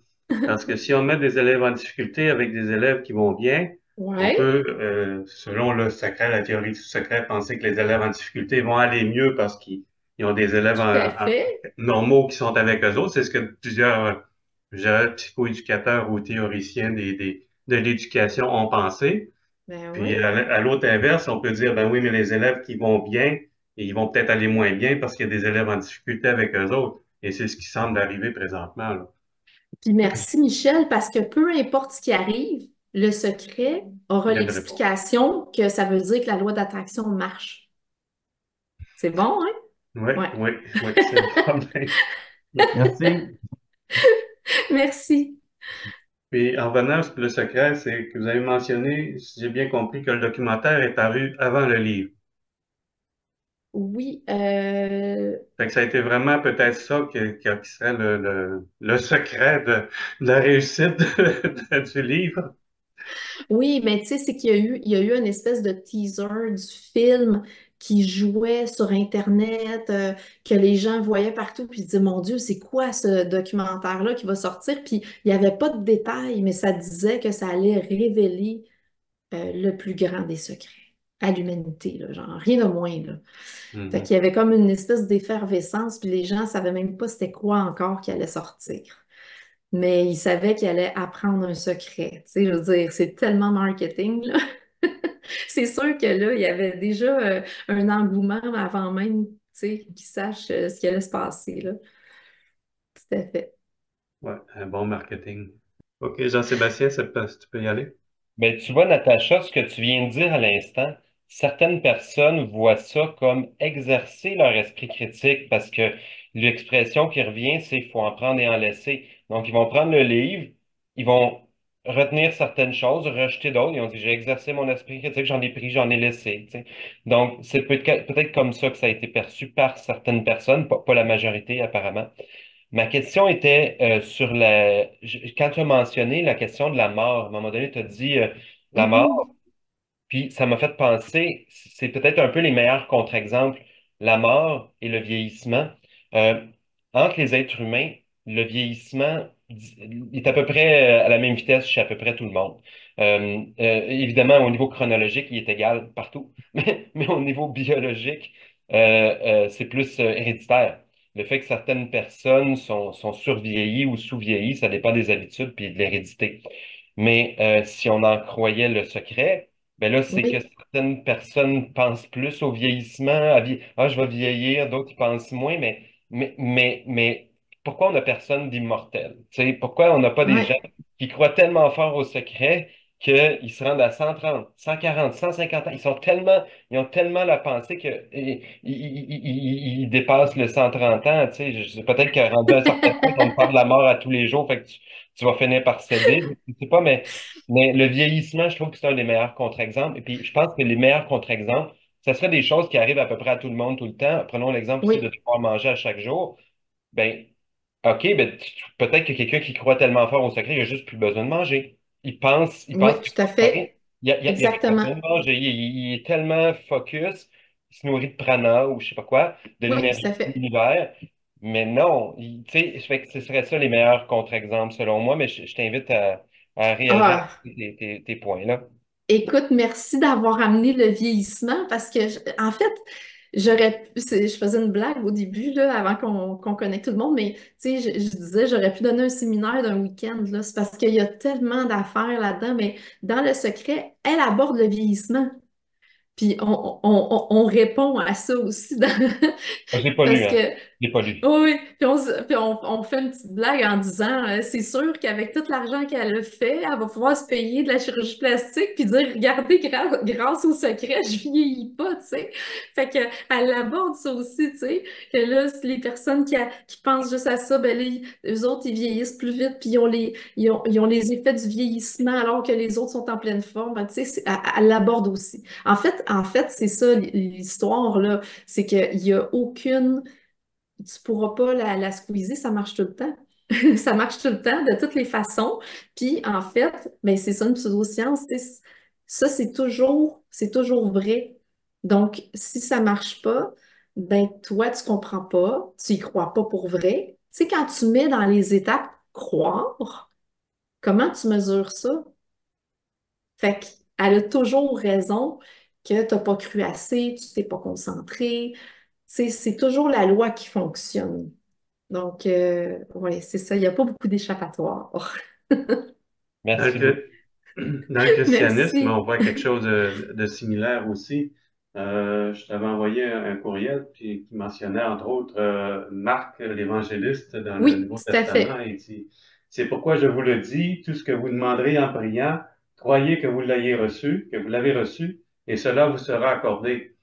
Parce que si on met des élèves en difficulté avec des élèves qui vont bien, on Ouais, peut, selon le secret, la théorie du secret, penser que les élèves en difficulté vont aller mieux parce qu'ils ont des élèves tout à fait. normaux qui sont avec eux autres. C'est ce que plusieurs, je dirais, psychoéducateurs ou théoriciens de l'éducation ont pensé. Ben Puis oui. à l'autre inverse, on peut dire, ben oui, mais les élèves qui vont bien, ils vont peut-être aller moins bien parce qu'il y a des élèves en difficulté avec eux autres. Et c'est ce qui semble arriver présentement, là. Puis merci Michel, parce que peu importe ce qui arrive, le secret aura Il y a une réponse. l'explication que ça veut dire que la loi d'attraction marche. C'est bon, hein? Oui, Ouais. oui, oui, c'est le problème. Merci. Merci. Puis en revenant sur le secret, c'est que vous avez mentionné, si j'ai bien compris, que le documentaire est paru avant le livre. Oui, Fait que ça a été vraiment peut-être ça qui serait le secret de la réussite du livre. oui, mais tu sais, c'est il y a eu une espèce de teaser du film qui jouait sur Internet, que les gens voyaient partout, puis ils disaient, mon Dieu, c'est quoi ce documentaire-là qui va sortir? Puis il n'y avait pas de détails, mais ça disait que ça allait révéler le plus grand des secrets à l'humanité, là, genre rien de moins, là. Fait Mhm. qu'il y avait comme une espèce d'effervescence, puis les gens ne savaient même pas c'était quoi encore qui allait sortir. Mais ils savaient qu'ils allaient apprendre un secret. Tu sais, je veux dire, c'est tellement marketing, là. C'est sûr que là, il y avait déjà un engouement avant même, tu sais, qu'ils sachent ce qui allait se passer, là. Tout à fait. Ouais, un bon marketing. OK, Jean-Sébastien, tu peux y aller? Mais tu vois, Natacha, ce que tu viens de dire à l'instant, certaines personnes voient ça comme exercer leur esprit critique parce que l'expression qui revient, c'est faut en prendre et en laisser. Donc, ils vont prendre le livre, ils vont retenir certaines choses, rejeter d'autres. Ils ont dit, j'ai exercé mon esprit critique, j'en ai pris, j'en ai laissé. Tu sais. Donc, c'est peut-être comme ça que ça a été perçu par certaines personnes, pas la majorité apparemment. Ma question était sur quand tu as mentionné la question de la mort, à un moment donné, tu as dit la mort, Mhm. puis ça m'a fait penser, c'est peut-être un peu les meilleurs contre-exemples, la mort et le vieillissement. Euh, Entre les êtres humains, le vieillissement est à peu près à la même vitesse chez à peu près tout le monde. Évidemment, au niveau chronologique, il est égal partout, mais au niveau biologique, c'est plus héréditaire. Le fait que certaines personnes sont survieillies ou sous-vieillies, ça dépend des habitudes puis de l'hérédité. Mais si on en croyait le secret, ben là, c'est que Oui, certaines personnes pensent plus au vieillissement, ah, je vais vieillir, d'autres ils pensent moins, mais pourquoi on n'a personne d'immortel? Tu sais, pourquoi on n'a pas des gens ouais, qui croient tellement fort au secret qu'ils se rendent à 130, 140, 150 ans? Ils ont tellement la pensée qu'ils dépassent le 130 ans. Tu sais, peut-être que rendu à un certain point, on parle de la mort à tous les jours, fait que tu vas finir par céder. Je sais pas, mais le vieillissement, je trouve que c'est un des meilleurs contre-exemples. Et puis, je pense que les meilleurs contre-exemples, ce serait des choses qui arrivent à peu près à tout le monde tout le temps. Prenons l'exemple ici de oui, devoir manger à chaque jour. Ben, OK, ben, peut-être que quelqu'un qui croit tellement fort au secret, il a juste plus besoin de manger. Il pense oui, qu'il tout à va mourir. fait. il y a rien Exactement. besoin de manger. Il est tellement focus, il se nourrit de prana ou je sais pas quoi, de Oui, l'énergie tout à de fait. l'univers. Mais non, tu sais, fait que ce serait ça les meilleurs contre-exemples selon moi, mais je t'invite à réellement Ah, tes points là. écoute, merci d'avoir amené le vieillissement parce que, en fait, je faisais une blague au début, là, avant qu'on connecte tout le monde, mais tu sais, je disais, j'aurais pu donner un séminaire d'un week-end, là. C'est parce qu'il y a tellement d'affaires là-dedans, mais dans le secret, elle aborde le vieillissement. Puis on répond à ça aussi Je l'ai pas lu, parce hein. que Je l'ai pas lu. oui, puis on fait une petite blague en disant c'est sûr qu'avec tout l'argent qu'elle a fait, elle va pouvoir se payer de la chirurgie plastique puis dire regardez, grâce au secret, je vieillis pas, tu sais. Fait que elle aborde ça aussi, tu sais, que là, les personnes qui pensent juste à ça, ben là, eux autres, ils vieillissent plus vite puis ils ont les effets du vieillissement alors que les autres sont en pleine forme. Ben, tu sais, elle l'aborde aussi. En fait, c'est ça l'histoire, là. C'est qu'il n'y a aucune. Tu pourras pas la squeezer, ça marche tout le temps. Ça marche tout le temps, de toutes les façons. Puis, en fait, ben, c'est ça une pseudoscience. Tu sais, ça, c'est toujours vrai. Donc, si ça marche pas, ben, toi, tu comprends pas, tu y crois pas pour vrai. Tu sais, quand tu mets dans les étapes croire, comment tu mesures ça? Fait qu'elle a toujours raison que tu n'as pas cru assez, tu t'es pas concentré. C'est toujours la loi qui fonctionne. Donc, oui, c'est ça. Il n'y a pas beaucoup d'échappatoires. Dans le, Merci beaucoup. chr- Dans le christianisme, Merci. on voit quelque chose de similaire aussi. Je t'avais envoyé un courriel qui mentionnait entre autres Marc l'évangéliste dans le Oui, Nouveau tout à Testament. fait. Il dit, c'est pourquoi je vous le dis, tout ce que vous demanderez en priant, croyez que vous l'ayez reçu, que vous l'avez reçu, et cela vous sera accordé.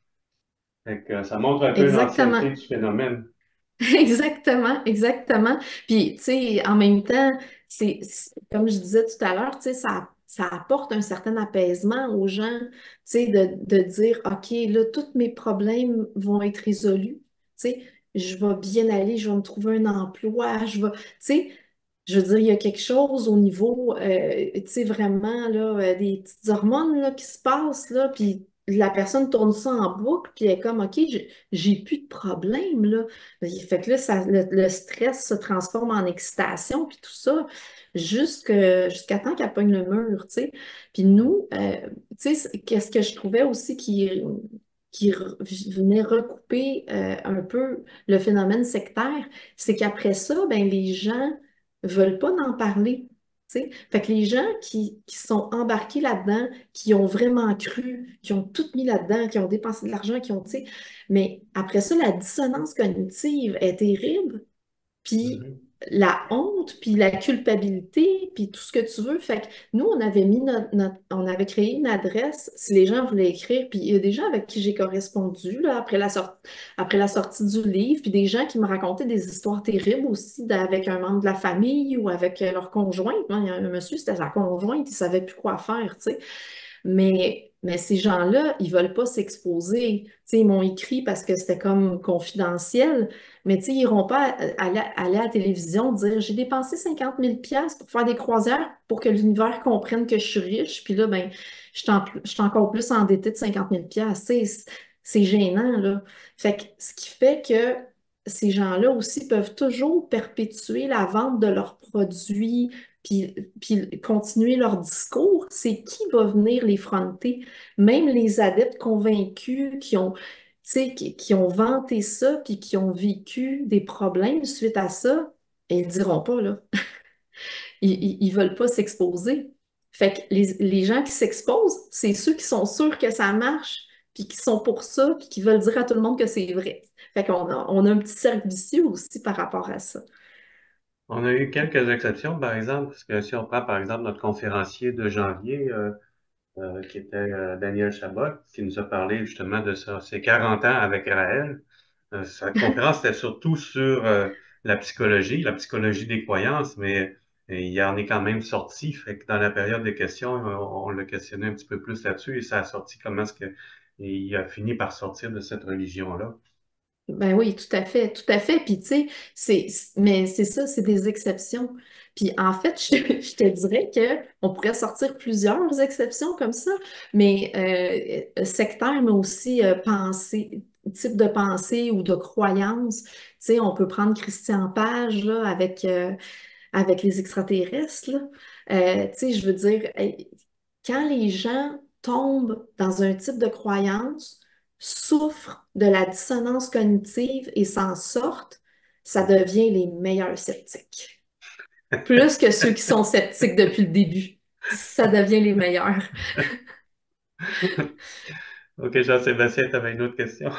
Fait que, ça montre un peu l'ancienneté Exactement. du phénomène. Exactement, exactement. Puis, tu sais, en même temps, comme je disais tout à l'heure, tu sais, ça apporte un certain apaisement aux gens, tu sais, de dire, OK, là, tous mes problèmes vont être résolus. Tu sais, je vais bien aller, je vais me trouver un emploi, tu sais, je veux dire, il y a quelque chose au niveau, tu sais, vraiment, là, des petites hormones, là, qui se passent, là, puis la personne tourne ça en boucle, puis elle est comme, OK, j'ai plus de problème, là. Fait que là, le stress se transforme en excitation, puis tout ça, jusqu'à temps qu'elle pogne le mur, tu sais. Puis nous, tu sais, qu'est-ce que je trouvais aussi venait recouper un peu le phénomène sectaire, c'est qu'après ça, ben, les gens veulent pas en parler. Tu sais. Fait que les gens qui sont embarqués là-dedans, qui ont vraiment cru, qui ont tout mis là-dedans, qui ont dépensé de l'argent, qui ont, tu sais, mais après ça, la dissonance cognitive est terrible, puis Mhm. la honte, puis la culpabilité, puis tout ce que tu veux. Fait que nous, on avait mis on avait créé une adresse si les gens voulaient écrire, puis il y a des gens avec qui j'ai correspondu là, après la sortie du livre, puis des gens qui me racontaient des histoires terribles aussi avec un membre de la famille ou avec leur conjointe. Hein, il y a un monsieur, c'était sa conjointe, il savait plus quoi faire, tu sais. Mais ces gens-là, ils veulent pas s'exposer. Tu sais, ils m'ont écrit parce que c'était comme confidentiel, mais tu sais, ils iront pas aller à la télévision dire j'ai dépensé 50 000 pièces pour faire des croisières pour que l'univers comprenne que je suis riche, puis là, ben, je suis encore plus endettée de 50 000 pièces. C'est gênant, là. Fait que ce qui fait que ces gens-là aussi peuvent toujours perpétuer la vente de leurs produits, puis continuer leur discours, c'est qui va venir les fronter? Même les adeptes convaincus qui ont, tu sais, qui ont vanté ça, puis qui ont vécu des problèmes suite à ça, ils ne diront pas, là. Ils veulent pas s'exposer. Fait que les gens qui s'exposent, c'est ceux qui sont sûrs que ça marche, puis qui sont pour ça, puis qui veulent dire à tout le monde que c'est vrai. Fait qu'on a un petit cercle vicieux aussi par rapport à ça. On a eu quelques exceptions, par exemple, parce que si on prend par exemple notre conférencier de janvier, qui était Daniel Chabot, qui nous a parlé justement de ça, ses 40 ans avec Raël. Sa conférence était surtout sur la psychologie des croyances, mais il en est quand même sorti. Fait que dans la période des questions, on l'a questionné un petit peu plus là-dessus et ça a sorti comment est-ce que il a fini par sortir de cette religion-là. Ben oui, tout à fait, tout à fait. Puis tu sais, mais c'est ça, c'est des exceptions. Puis en fait, je te dirais que on pourrait sortir plusieurs exceptions comme ça, mais sectaires, mais aussi pensée, type de pensée ou de croyance. Tu sais, on peut prendre Christian Page là, avec les extraterrestres, là. Tu sais, je veux dire, quand les gens tombent dans un type de croyance, souffrent de la dissonance cognitive et s'en sortent, ça devient les meilleurs sceptiques. Plus que ceux qui sont sceptiques depuis le début. Ça devient les meilleurs. OK, Jean-Sébastien, tu avais une autre question.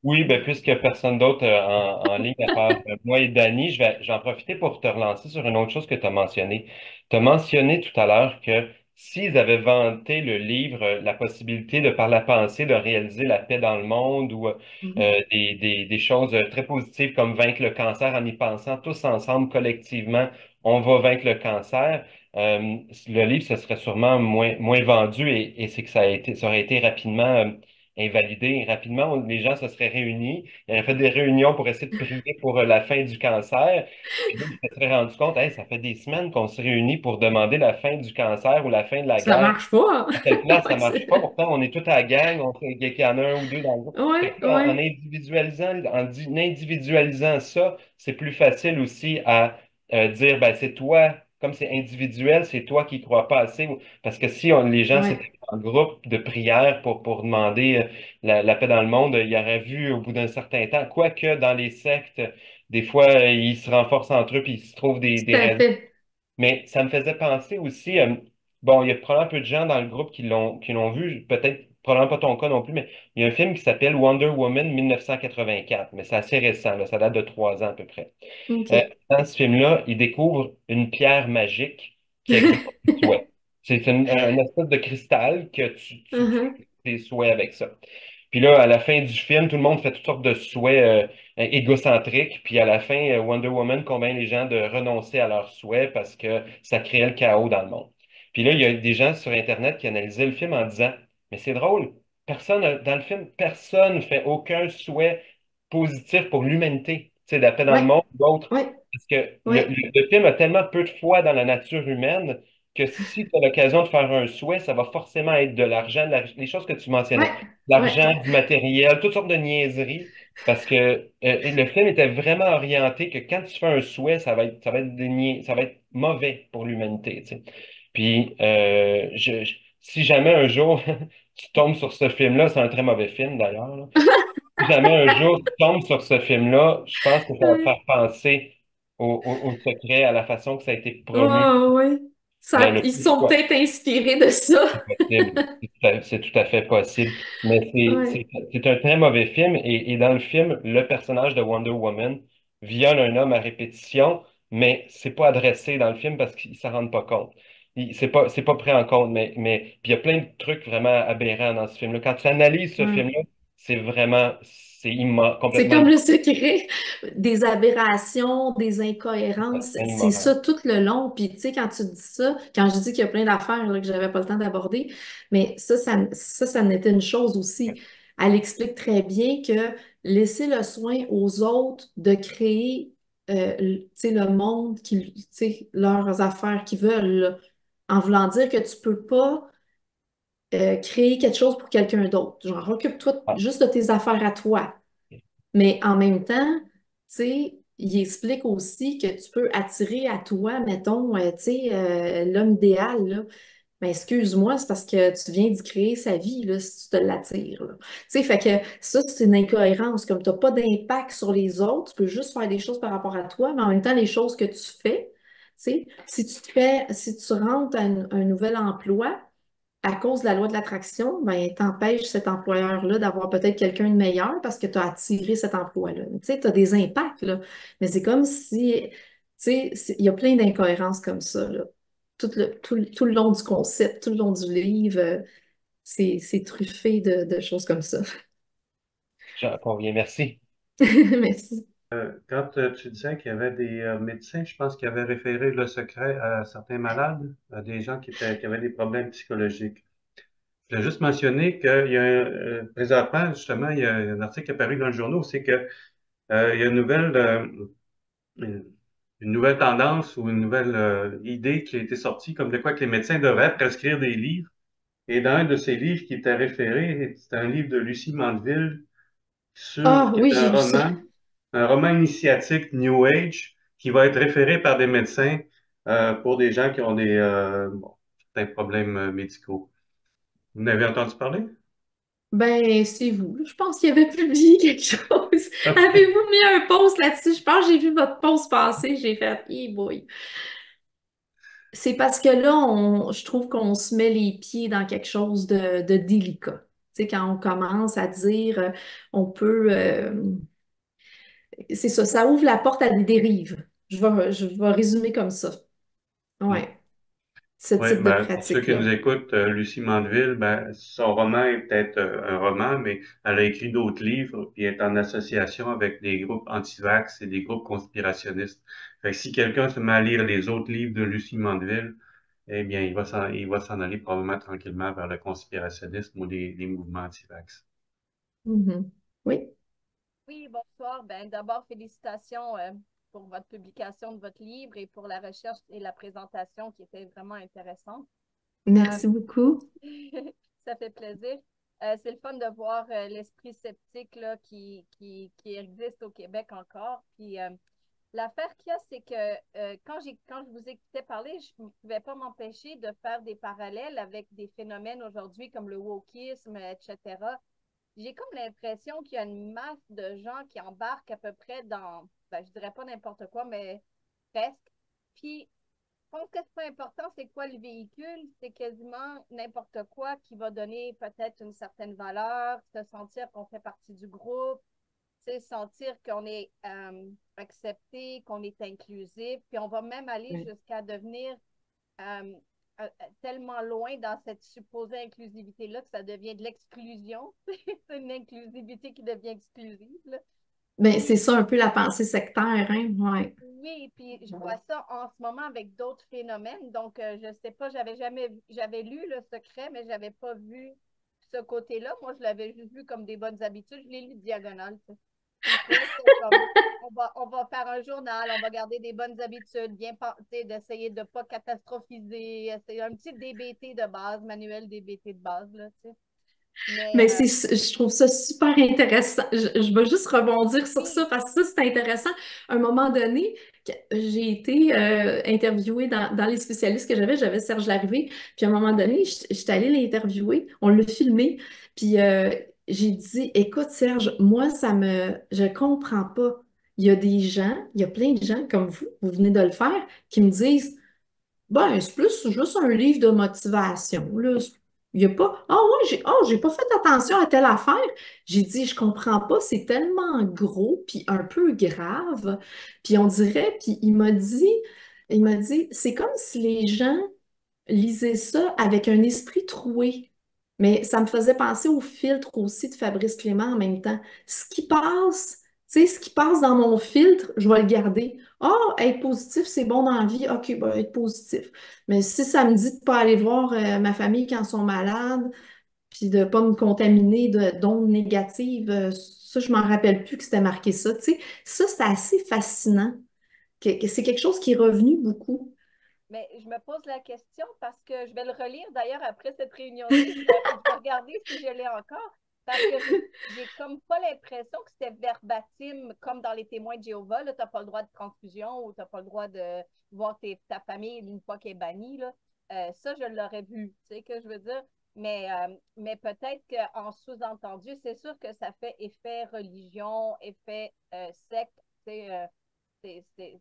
Oui, ben, puisque personne d'autre en ligne à part moi et Dany, j'en profiter pour te relancer sur une autre chose que tu as mentionné. Tu as mentionné tout à l'heure que s'ils avaient vanté le livre, la possibilité de, par la pensée, de réaliser la paix dans le monde ou Mhm. des choses très positives comme vaincre le cancer en y pensant tous ensemble, collectivement, on va vaincre le cancer, le livre, ce serait sûrement moins vendu et c'est que ça aurait été rapidement invalidé. Rapidement, les gens se seraient réunis, ils auraient fait des réunions pour essayer de prier pour la fin du cancer. Puis là, ils se seraient rendus compte, hey, ça fait des semaines qu'on se réunit pour demander la fin du cancer ou la fin de la Ça guerre. marche pas, À telle place, hein? ça marche pas. Pourtant, on est tous à la gang, on sait qu'il y en a un ou deux dans le groupe. Fait Ouais, que là, ouais, en individualisant ça, c'est plus facile aussi à dire, ben, c'est toi, comme c'est individuel, c'est toi qui crois pas assez. Parce que si les gens s'étaient ouais, en groupe de prière pour demander la paix dans le monde, il y aurait vu au bout d'un certain temps, quoique dans les sectes, des fois, ils se renforcent entre eux puis ils se trouvent tout des à raisons. fait. Mais ça me faisait penser aussi, bon, il y a probablement peu de gens dans le groupe qui l'ont vu, peut-être, probablement pas ton cas non plus, mais il y a un film qui s'appelle Wonder Woman 1984, mais c'est assez récent, là, ça date de 3 ans à peu près. Euh, OK. Dans ce film-là, il découvre une pierre magique qui exauce tes souhaits. C'est une espèce de cristal que tu Mhm. fais tes souhaits avec ça. Puis là, à la fin du film, tout le monde fait toutes sortes de souhaits égocentriques. Puis à la fin, Wonder Woman convainc les gens de renoncer à leurs souhaits parce que ça créait le chaos dans le monde. Puis là, il y a des gens sur Internet qui analysaient le film en disant, mais c'est drôle, dans le film, personne ne fait aucun souhait positif pour l'humanité, tu sais, de la paix dans le Ouais, monde ou d'autres. ouais, Parce que ouais, le film a tellement peu de foi dans la nature humaine que si tu as l'occasion de faire un souhait, ça va forcément être de l'argent, les choses que tu mentionnais, ouais, ouais. l'argent, du matériel, toutes sortes de niaiseries. Parce que le film était vraiment orienté que quand tu fais un souhait, ça va être ça va être mauvais pour l'humanité, tu sais. Puis, si jamais un jour tu tombes sur ce film-là, c'est un très mauvais film d'ailleurs, là. Si jamais un jour tu tombes sur ce film-là, je pense que ça va te faire penser au secret, à la façon que ça a été promu. Ouais, ouais. Ben, Ils sont peut-être inspirés de ça. possible. C'est tout à fait possible. Mais Ouais, c'est un très mauvais film. Et dans le film, le personnage de Wonder Woman viole un homme à répétition, mais c'est pas adressé dans le film parce qu'ils ne s'en rendent pas compte. C'est pas pris en compte. Puis il y a plein de trucs vraiment aberrants dans ce film-là. Quand tu analyses ce ouais. film-là, c'est C'est complètement comme le secret des aberrations, des incohérences. C'est immoral. ça tout le long. Puis, tu sais, quand tu dis ça, quand je dis qu'il y a plein d'affaires là, que j'avais pas le temps d'aborder, mais ça en était une chose aussi. Elle explique très bien que laisser le soin aux autres de créer, tu sais, le monde, tu sais, leurs affaires qu'ils veulent, là, en voulant dire que tu peux pas créer quelque chose pour quelqu'un d'autre. Genre, occupe-toi Ah, juste de tes affaires à toi. Mais en même temps, tu sais, il explique aussi que tu peux attirer à toi, mettons, tu sais, l'homme idéal, là. Ben, excuse-moi, c'est parce que tu viens d'y créer sa vie, là, si tu te l'attires, là. Tu sais, fait que ça, c'est une incohérence. Comme tu n'as pas d'impact sur les autres, tu peux juste faire des choses par rapport à toi, mais en même temps, les choses que tu fais, tu sais, si tu rentres à un nouvel emploi, à cause de la loi de l'attraction, ben, t'empêches cet employeur-là d'avoir peut-être quelqu'un de meilleur parce que tu as attiré cet emploi-là. Tu sais, tu as des impacts, là. Mais c'est comme si, tu sais, il y a plein d'incohérences comme ça, là. Tout le long du concept, tout le long du livre, c'est truffé de choses comme ça. j'en conviens. Merci. Merci. Quand tu disais qu'il y avait des médecins, je pense qui avaient référé le secret à certains malades, à des gens qui avaient des problèmes psychologiques. Je voulais juste mentionner qu'il y a présentement, justement, il y a un article qui est apparu dans le journal, c'est que il y a une, une nouvelle tendance ou une nouvelle idée qui a été sortie, comme de quoi que les médecins devraient prescrire des livres. Et dans un de ces livres qui était référé, c'est un livre de Lucie Mandeville Ah qui est oui, j'ai vu ça. un roman initiatique New Age qui va être référé par des médecins pour des gens qui ont bon, certains problèmes médicaux. Vous en avez entendu parler? Ben, c'est vous. Je pense qu'il avait publié quelque chose. OK. Avez-vous mis un post là-dessus? Je pense que j'ai vu votre post passer. J'ai fait, boy. C'est parce que là, je trouve qu'on se met les pieds dans quelque chose de délicat. Tu sais, quand on commence à dire, on peut, c'est ça, ça ouvre la porte à des dérives. Je vais résumer comme ça. Hmm. Ouais, ce Oui, type de ben, pour ceux qui nous pratique-là. écoutent, Lucie Mandeville, ben, son roman est peut-être un roman, mais elle a écrit d'autres livres, puis elle est en association avec des groupes anti-vax et des groupes conspirationnistes. Fait que si quelqu'un se met à lire les autres livres de Lucie Mandeville, eh bien, il va s'en aller probablement tranquillement vers le conspirationnisme ou les mouvements anti-vax. Mhm. Oui, Oui, bonsoir. Ben, d'abord, félicitations pour votre publication de votre livre et pour la recherche et la présentation qui était vraiment intéressante. Euh, merci beaucoup. Ça fait plaisir. C'est le fun de voir l'esprit sceptique là, qui existe au Québec encore. Puis l'affaire qu'il y a, c'est que quand je vous écoutais parler, je ne pouvais pas m'empêcher de faire des parallèles avec des phénomènes aujourd'hui comme le wokisme, etc. J'ai comme l'impression qu'il y a une masse de gens qui embarquent à peu près dans, ben, je dirais pas n'importe quoi, mais presque. Puis, je pense que ce pas important, c'est quoi le véhicule, c'est quasiment n'importe quoi qui va donner peut-être une certaine valeur, se sentir qu'on fait partie du groupe, sentir qu'on est accepté, qu'on est inclusif, puis on va même aller Oui. jusqu'à devenir euh, tellement loin dans cette supposée inclusivité-là que ça devient de l'exclusion. C'est une inclusivité qui devient exclusive. Là. Ben, c'est Puis, ça un peu la pensée sectaire, hein? Ouais. oui, puis je vois ça en ce moment avec d'autres phénomènes. Donc, je sais pas, j'avais lu Le Secret, mais j'avais pas vu ce côté-là. Moi, je l'avais juste vu comme des bonnes habitudes. Je l'ai lu diagonale. Tu sais. Puis je trouvais que c'était comme, on va faire un journal, on va garder des bonnes habitudes, bien d'essayer de ne pas catastrophiser. C'est un petit DBT de base, manuel DBT de base, là, tu sais. Mais Mais je trouve ça super intéressant. Je vais juste rebondir sur ça oui, parce que ça, c'est intéressant. À un moment donné, j'ai été interviewée dans les spécialistes que j'avais Serge Larrivée, puis à un moment donné, j'étais allée l'interviewer, on l'a filmé, puis j'ai dit, écoute Serge, moi, je comprends pas. Il y a des gens, il y a plein de gens comme vous venez de le faire, qui me disent, ben, c'est plus juste un livre de motivation, là. Il n'y a pas, ah ouais, j'ai pas fait attention à telle affaire. J'ai dit, je comprends pas, c'est tellement gros, puis un peu grave. Puis on dirait, puis il m'a dit, c'est comme si les gens lisaient ça avec un esprit troué. Mais ça me faisait penser au filtre aussi de Fabrice Clément en même temps. Ce qui passe, tu sais, ce qui passe dans mon filtre, je vais le garder. Ah, être positif, c'est bon dans la vie. OK, ben, être positif. Mais si ça me dit de ne pas aller voir ma famille quand ils sont malades, puis de ne pas me contaminer d'ondes négatives, ça, je m'en rappelle plus que c'était marqué ça. Tu sais, ça, c'est assez fascinant. Que c'est quelque chose qui est revenu beaucoup. mais je me pose la question parce que je vais le relire d'ailleurs après cette réunion-ci. Je vais regarder si je l'ai encore parce que j'ai comme pas l'impression que c'était verbatim comme dans les témoins de Jéhovah. Tu n'as pas le droit de transfusion ou tu n'as pas le droit de voir ta famille une fois qu'elle est bannie. Là. Ça, je l'aurais vu, tu sais que je veux dire. Mais peut-être qu'en sous-entendu, c'est sûr que ça fait effet religion, effet secte.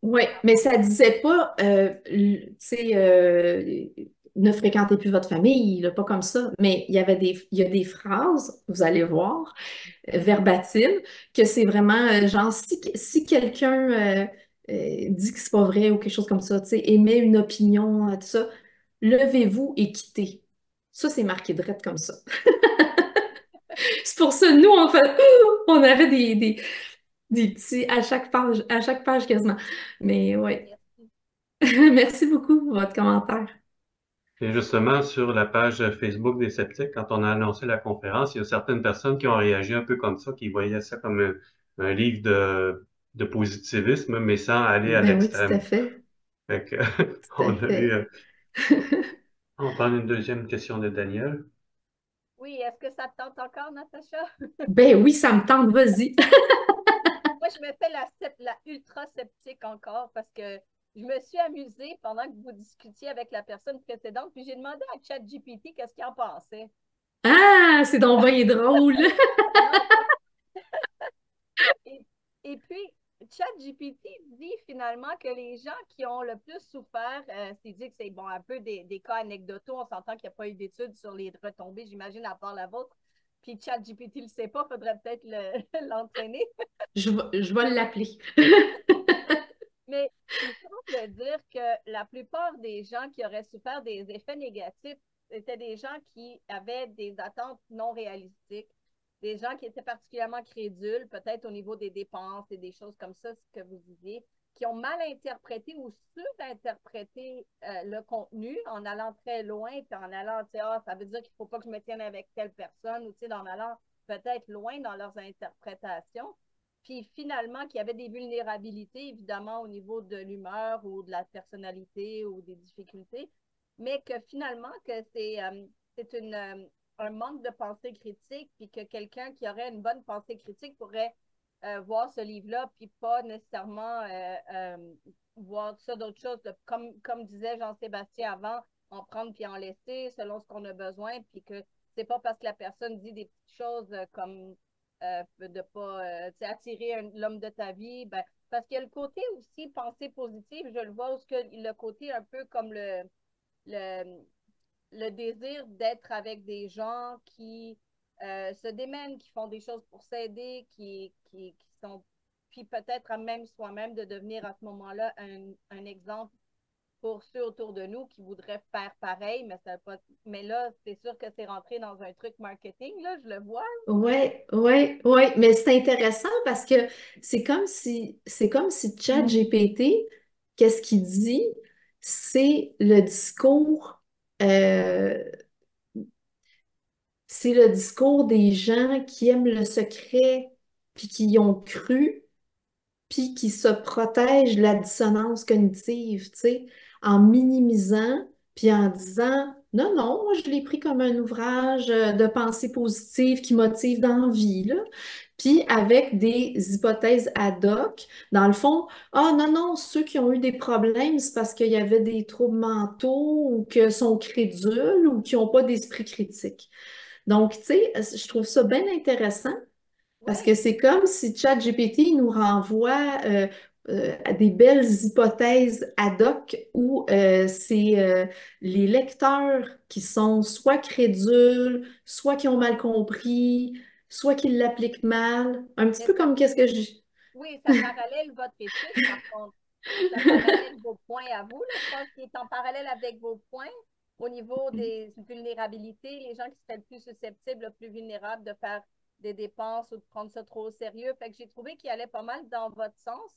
Oui, mais ça disait pas, tu sais, ne fréquentez plus votre famille, là, pas comme ça. Mais il y a des phrases, vous allez voir, verbatim, que c'est vraiment genre, si quelqu'un dit que c'est pas vrai ou quelque chose comme ça, tu sais, émet une opinion, tout ça, levez-vous et quittez. Ça, c'est marqué direct comme ça. C'est pour ça, nous, on avait des petits à chaque page quasiment. Mais ouais. Merci. Merci beaucoup pour votre commentaire. Et justement, sur la page Facebook des sceptiques, quand on a annoncé la conférence, il y a certaines personnes qui ont réagi un peu comme ça, qui voyaient ça comme un livre de positivisme, mais sans aller à Ben oui, tout à l'extrême. fait. Fait que, Tout à on a eu, fait. on prend une deuxième question de Daniel. Oui, est-ce que ça te tente encore, Natacha? Ben oui, ça me tente, vas-y. Moi, je me fais la ultra sceptique encore parce que je me suis amusée pendant que vous discutiez avec la personne précédente, puis j'ai demandé à ChatGPT qu'est-ce qu'il en pensait. Ah, c'est donc bien drôle. Et, et puis, ChatGPT dit finalement que les gens qui ont le plus souffert, c'est dit que c'est bon, un peu des cas anecdotaux, on s'entend qu'il n'y a pas eu d'études sur les retombées, j'imagine, à part la vôtre. Puis ChatGPT ne le sait pas, il faudrait peut-être l'entraîner. Je vais l'appeler. Mais il semble dire que la plupart des gens qui auraient souffert des effets négatifs étaient des gens qui avaient des attentes non réalistiques, des gens qui étaient particulièrement crédules, peut-être au niveau des dépenses et des choses comme ça, ce que vous disiez, qui ont mal interprété ou surinterprété le contenu en allant très loin, puis en allant, tu sais, ah, ça veut dire qu'il ne faut pas que je me tienne avec telle personne, ou tu sais, en allant peut-être loin dans leurs interprétations. Puis finalement, qu'il y avait des vulnérabilités, évidemment, au niveau de l'humeur ou de la personnalité ou des difficultés, mais que finalement, que c'est un manque de pensée critique, puis que quelqu'un qui aurait une bonne pensée critique pourrait voir ce livre-là, puis pas nécessairement voir ça d'autre chose. Comme disait Jean-Sébastien avant, en prendre puis en laisser selon ce qu'on a besoin, puis que c'est pas parce que la personne dit des petites choses comme de ne pas attirer l'homme de ta vie. Ben, parce qu'il y a le côté aussi pensée positive, je le vois, où le côté un peu comme le, le désir d'être avec des gens qui se démènent, qui font des choses pour s'aider, qui sont, puis peut-être à même soi-même de devenir à ce moment-là un exemple pour ceux autour de nous qui voudraient faire pareil, mais, mais là, c'est sûr que c'est rentré dans un truc marketing, là, je le vois. Ouais, ouais, ouais, mais c'est intéressant parce que c'est comme si ChatGPT, qu'est-ce qu'il dit? C'est le discours, euh, c'est le discours des gens qui aiment le secret, puis qui y ont cru, puis qui se protègent de la dissonance cognitive, tu sais, en minimisant, puis en disant, non, non, moi je l'ai pris comme un ouvrage de pensée positive qui motive dans la vie, là. Puis avec des hypothèses ad hoc, dans le fond, ah non, non, ceux qui ont eu des problèmes, c'est parce qu'il y avait des troubles mentaux ou que sont crédules ou qui n'ont pas d'esprit critique. Donc, tu sais, je trouve ça bien intéressant parce que Oui, c'est comme si ChatGPT nous renvoie à des belles hypothèses ad hoc où c'est les lecteurs qui sont soit crédules, soit qui ont mal compris, soit qui l'appliquent mal. Un petit mais peu comme qu'est-ce que je... oui, ça parallèle votre étude, par contre. Ça parallèle vos points à vous. Là. Je pense qu'il est en parallèle avec vos points au niveau des vulnérabilités, les gens qui seraient le plus susceptibles, le plus vulnérables de faire des dépenses ou de prendre ça trop au sérieux. Fait que j'ai trouvé qu'il allait pas mal dans votre sens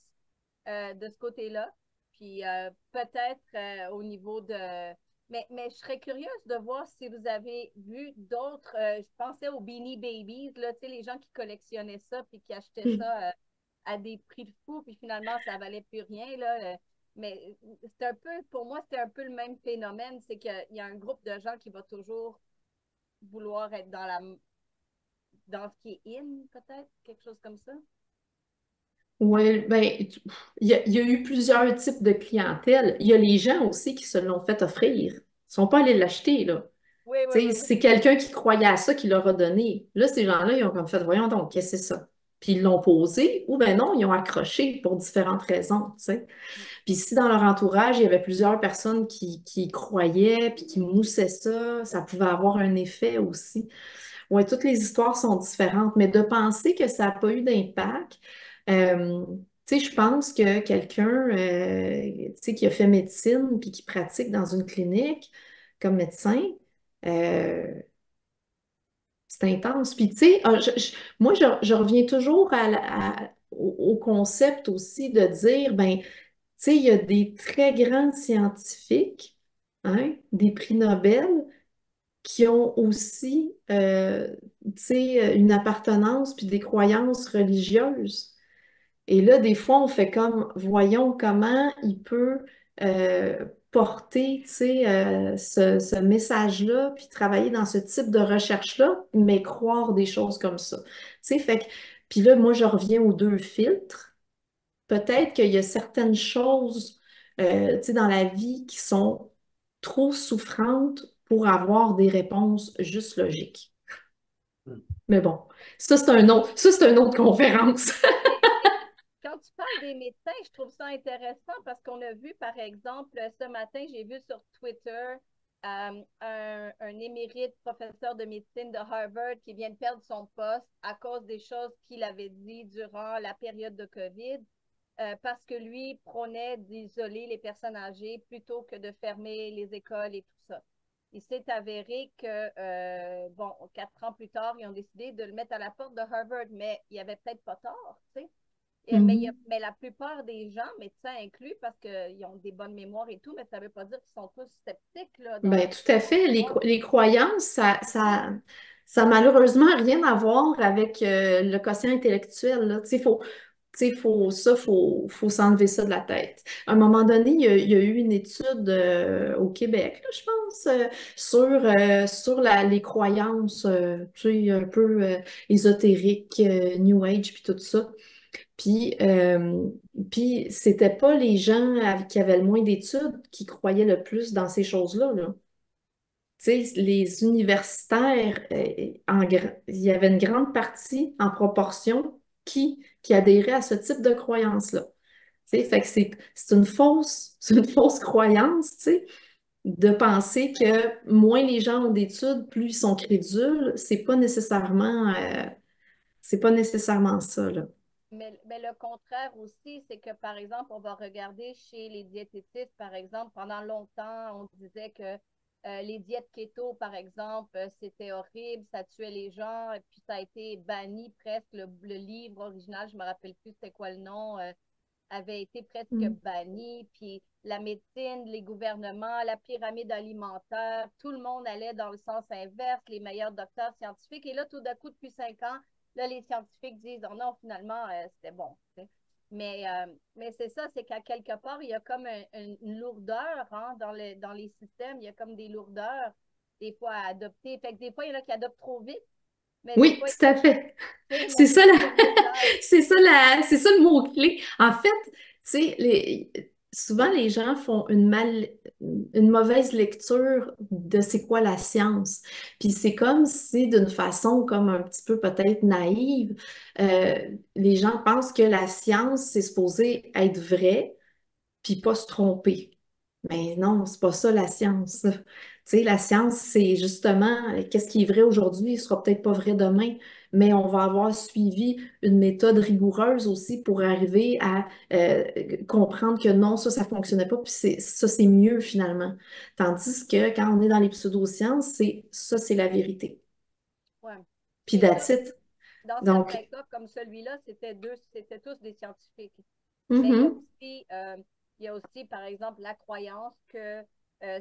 de ce côté-là. Puis peut-être au niveau de... mais je serais curieuse de voir si vous avez vu d'autres... je pensais aux Beanie Babies, là, les gens qui collectionnaient ça puis qui achetaient ça à des prix de fou, puis finalement, ça valait plus rien, là. Mais c'est un peu, pour moi, c'est un peu le même phénomène, c'est qu'il y a un groupe de gens qui va toujours vouloir être dans ce qui est in, peut-être, quelque chose comme ça. Oui, ben, il y a eu plusieurs types de clientèle. Il y a les gens aussi qui se l'ont fait offrir. Ils ne sont pas allés l'acheter, là. Oui, oui, Tu oui, sais, oui. c'est quelqu'un qui croyait à ça qui leur a donné. Là, ces gens-là, ils ont comme fait, voyons donc, qu'est-ce que c'est ça? Puis ils l'ont posé, ou ben non, ils ont accroché pour différentes raisons, tu sais. Puis si dans leur entourage, il y avait plusieurs personnes qui y croyaient, puis qui moussaient ça, ça pouvait avoir un effet aussi. Ouais, toutes les histoires sont différentes, mais de penser que ça n'a pas eu d'impact, tu sais, je pense que quelqu'un, tu sais, qui a fait médecine puis qui pratique dans une clinique comme médecin, euh, c'est intense. Puis, tu sais, moi, je reviens toujours au concept aussi de dire, ben, tu sais, il y a des très grands scientifiques hein, des prix Nobel qui ont aussi, tu sais, une appartenance puis des croyances religieuses. Et là, des fois, on fait comme, voyons comment il peut porter, tu sais, ce message-là, puis travailler dans ce type de recherche-là, mais croire des choses comme ça. Tu sais, fait que, puis là, moi, je reviens aux deux filtres. Peut-être qu'il y a certaines choses, tu sais, dans la vie qui sont trop souffrantes pour avoir des réponses juste logiques. Hmm. Mais bon, ça, c'est une autre conférence. Mais quand tu parles des médecins, je trouve ça intéressant parce qu'on a vu, par exemple, ce matin, j'ai vu sur Twitter un émérite professeur de médecine de Harvard qui vient de perdre son poste à cause des choses qu'il avait dit durant la période de COVID, parce que lui prônait d'isoler les personnes âgées plutôt que de fermer les écoles et tout ça. Il s'est avéré que, bon, 4 ans plus tard, ils ont décidé de le mettre à la porte de Harvard, mais il n'y avait peut-être pas tort, tu sais. Mhm. Mais la plupart des gens, médecins inclus, parce qu'ils ont des bonnes mémoires et tout, mais ça ne veut pas dire qu'ils sont tous sceptiques là, dans Ben, leur tout à fait. foi. Les croyances, ça a malheureusement rien à voir avec le quotient intellectuel, là. Tu sais, faut s'enlever ça de la tête. À un moment donné, il y a eu une étude au Québec, là, je pense, sur les croyances, tu sais, un peu ésotériques, New Age, puis tout ça. Puis, c'était pas les gens qui avaient le moins d'études qui croyaient le plus dans ces choses-là, là. Tu sais, les universitaires, il y avait une grande partie en proportion qui adhérait à ce type de croyance-là. Tu sais, fait que c'est une c'est une fausse croyance, tu sais, de penser que moins les gens ont d'études, plus ils sont crédules. C'est pas nécessairement ça, là. Mais le contraire aussi, c'est que, par exemple, on va regarder chez les diététistes, par exemple, pendant longtemps, on disait que les diètes keto, par exemple, c'était horrible, ça tuait les gens, et puis ça a été banni presque. Le livre original, je me rappelle plus c'était quoi le nom, avait été presque Mm. banni. Puis la médecine, les gouvernements, la pyramide alimentaire, tout le monde allait dans le sens inverse, les meilleurs docteurs scientifiques. Et là, tout d'un coup, depuis 5 ans, là, les scientifiques disent, oh non, finalement, c'était bon. Mais c'est ça, c'est qu'à quelque part, il y a comme une lourdeur hein, dans les systèmes. Il y a comme des lourdeurs, des fois, à adopter. Fait que des fois, il y en a qui adoptent trop vite, mais des Oui, fois, tout à fait. mais C'est c'est ça, plus le dosage. c'est ça le mot-clé. En fait, tu sais, souvent les gens font une mauvaise lecture de c'est quoi la science. Puis c'est comme si, d'une façon comme un petit peu peut-être naïve, euh, les gens pensent que la science, c'est supposé être vrai, puis pas se tromper. Mais non, c'est pas ça la science. Tu sais, la science, c'est justement qu'est-ce qui est vrai aujourd'hui, ne sera peut-être pas vrai demain, mais on va avoir suivi une méthode rigoureuse aussi pour arriver à comprendre que non, ça fonctionnait pas, puis ça, c'est mieux finalement. Tandis que quand on est dans les pseudosciences, c'est la vérité. Ouais. Puis Et ça, that's it. dans certains Donc, cas, comme celui-là, c'était tous des scientifiques. Mais mhm, il y a aussi, par exemple, la croyance que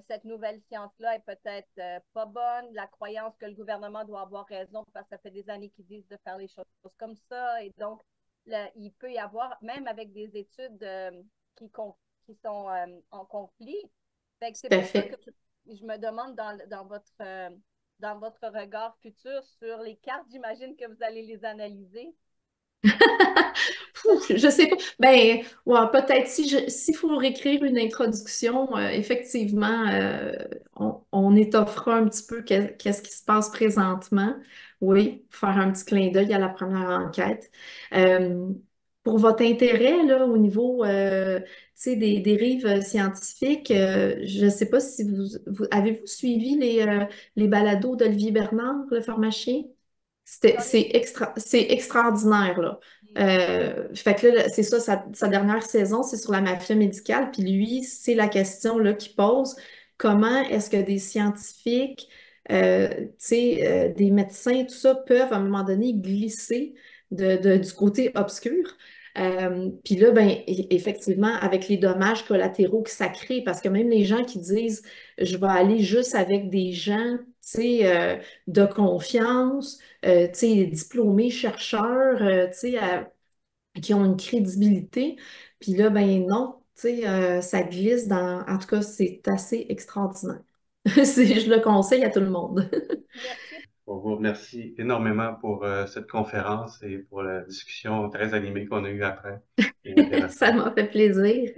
cette nouvelle science-là est peut-être pas bonne, la croyance que le gouvernement doit avoir raison parce que ça fait des années qu'ils disent de faire les choses comme ça. Et donc, il peut y avoir, même avec des études qui, qui sont en conflit. Fait que c'est tout à pour ça que fait. je me demande dans votre regard futur sur les cartes, j'imagine que vous allez les analyser. Je sais pas. Ben, ouais, peut-être s'il faut réécrire une introduction, effectivement, on étoffera un petit peu qu'est-ce qui se passe présentement. Oui, faire un petit clin d'œil à la première enquête. Euh, pour votre intérêt, là, au niveau, tu sais, des dérives scientifiques, je ne sais pas si avez-vous suivi les balados d'Olivier Bernard, le pharmacien? J'en ai C'est extraordinaire, là. Fait que là, c'est ça, sa dernière saison, c'est sur la mafia médicale. Puis lui, c'est la question là, qu'il pose. Comment est-ce que des scientifiques, tu sais, des médecins, tout ça, peuvent à un moment donné glisser du côté obscur? Puis là, ben, effectivement, avec les dommages collatéraux que ça crée, parce que même les gens qui disent, je vais aller juste avec des gens, tu sais, de confiance, tu sais, diplômés, chercheurs, tu sais, qui ont une crédibilité. Puis là, ben non, tu sais, ça glisse dans... En tout cas, c'est assez extraordinaire. Je le conseille à tout le monde. Merci. On vous remercie énormément pour cette conférence et pour la discussion très animée qu'on a eue après et Ça intéressante. m'a fait plaisir.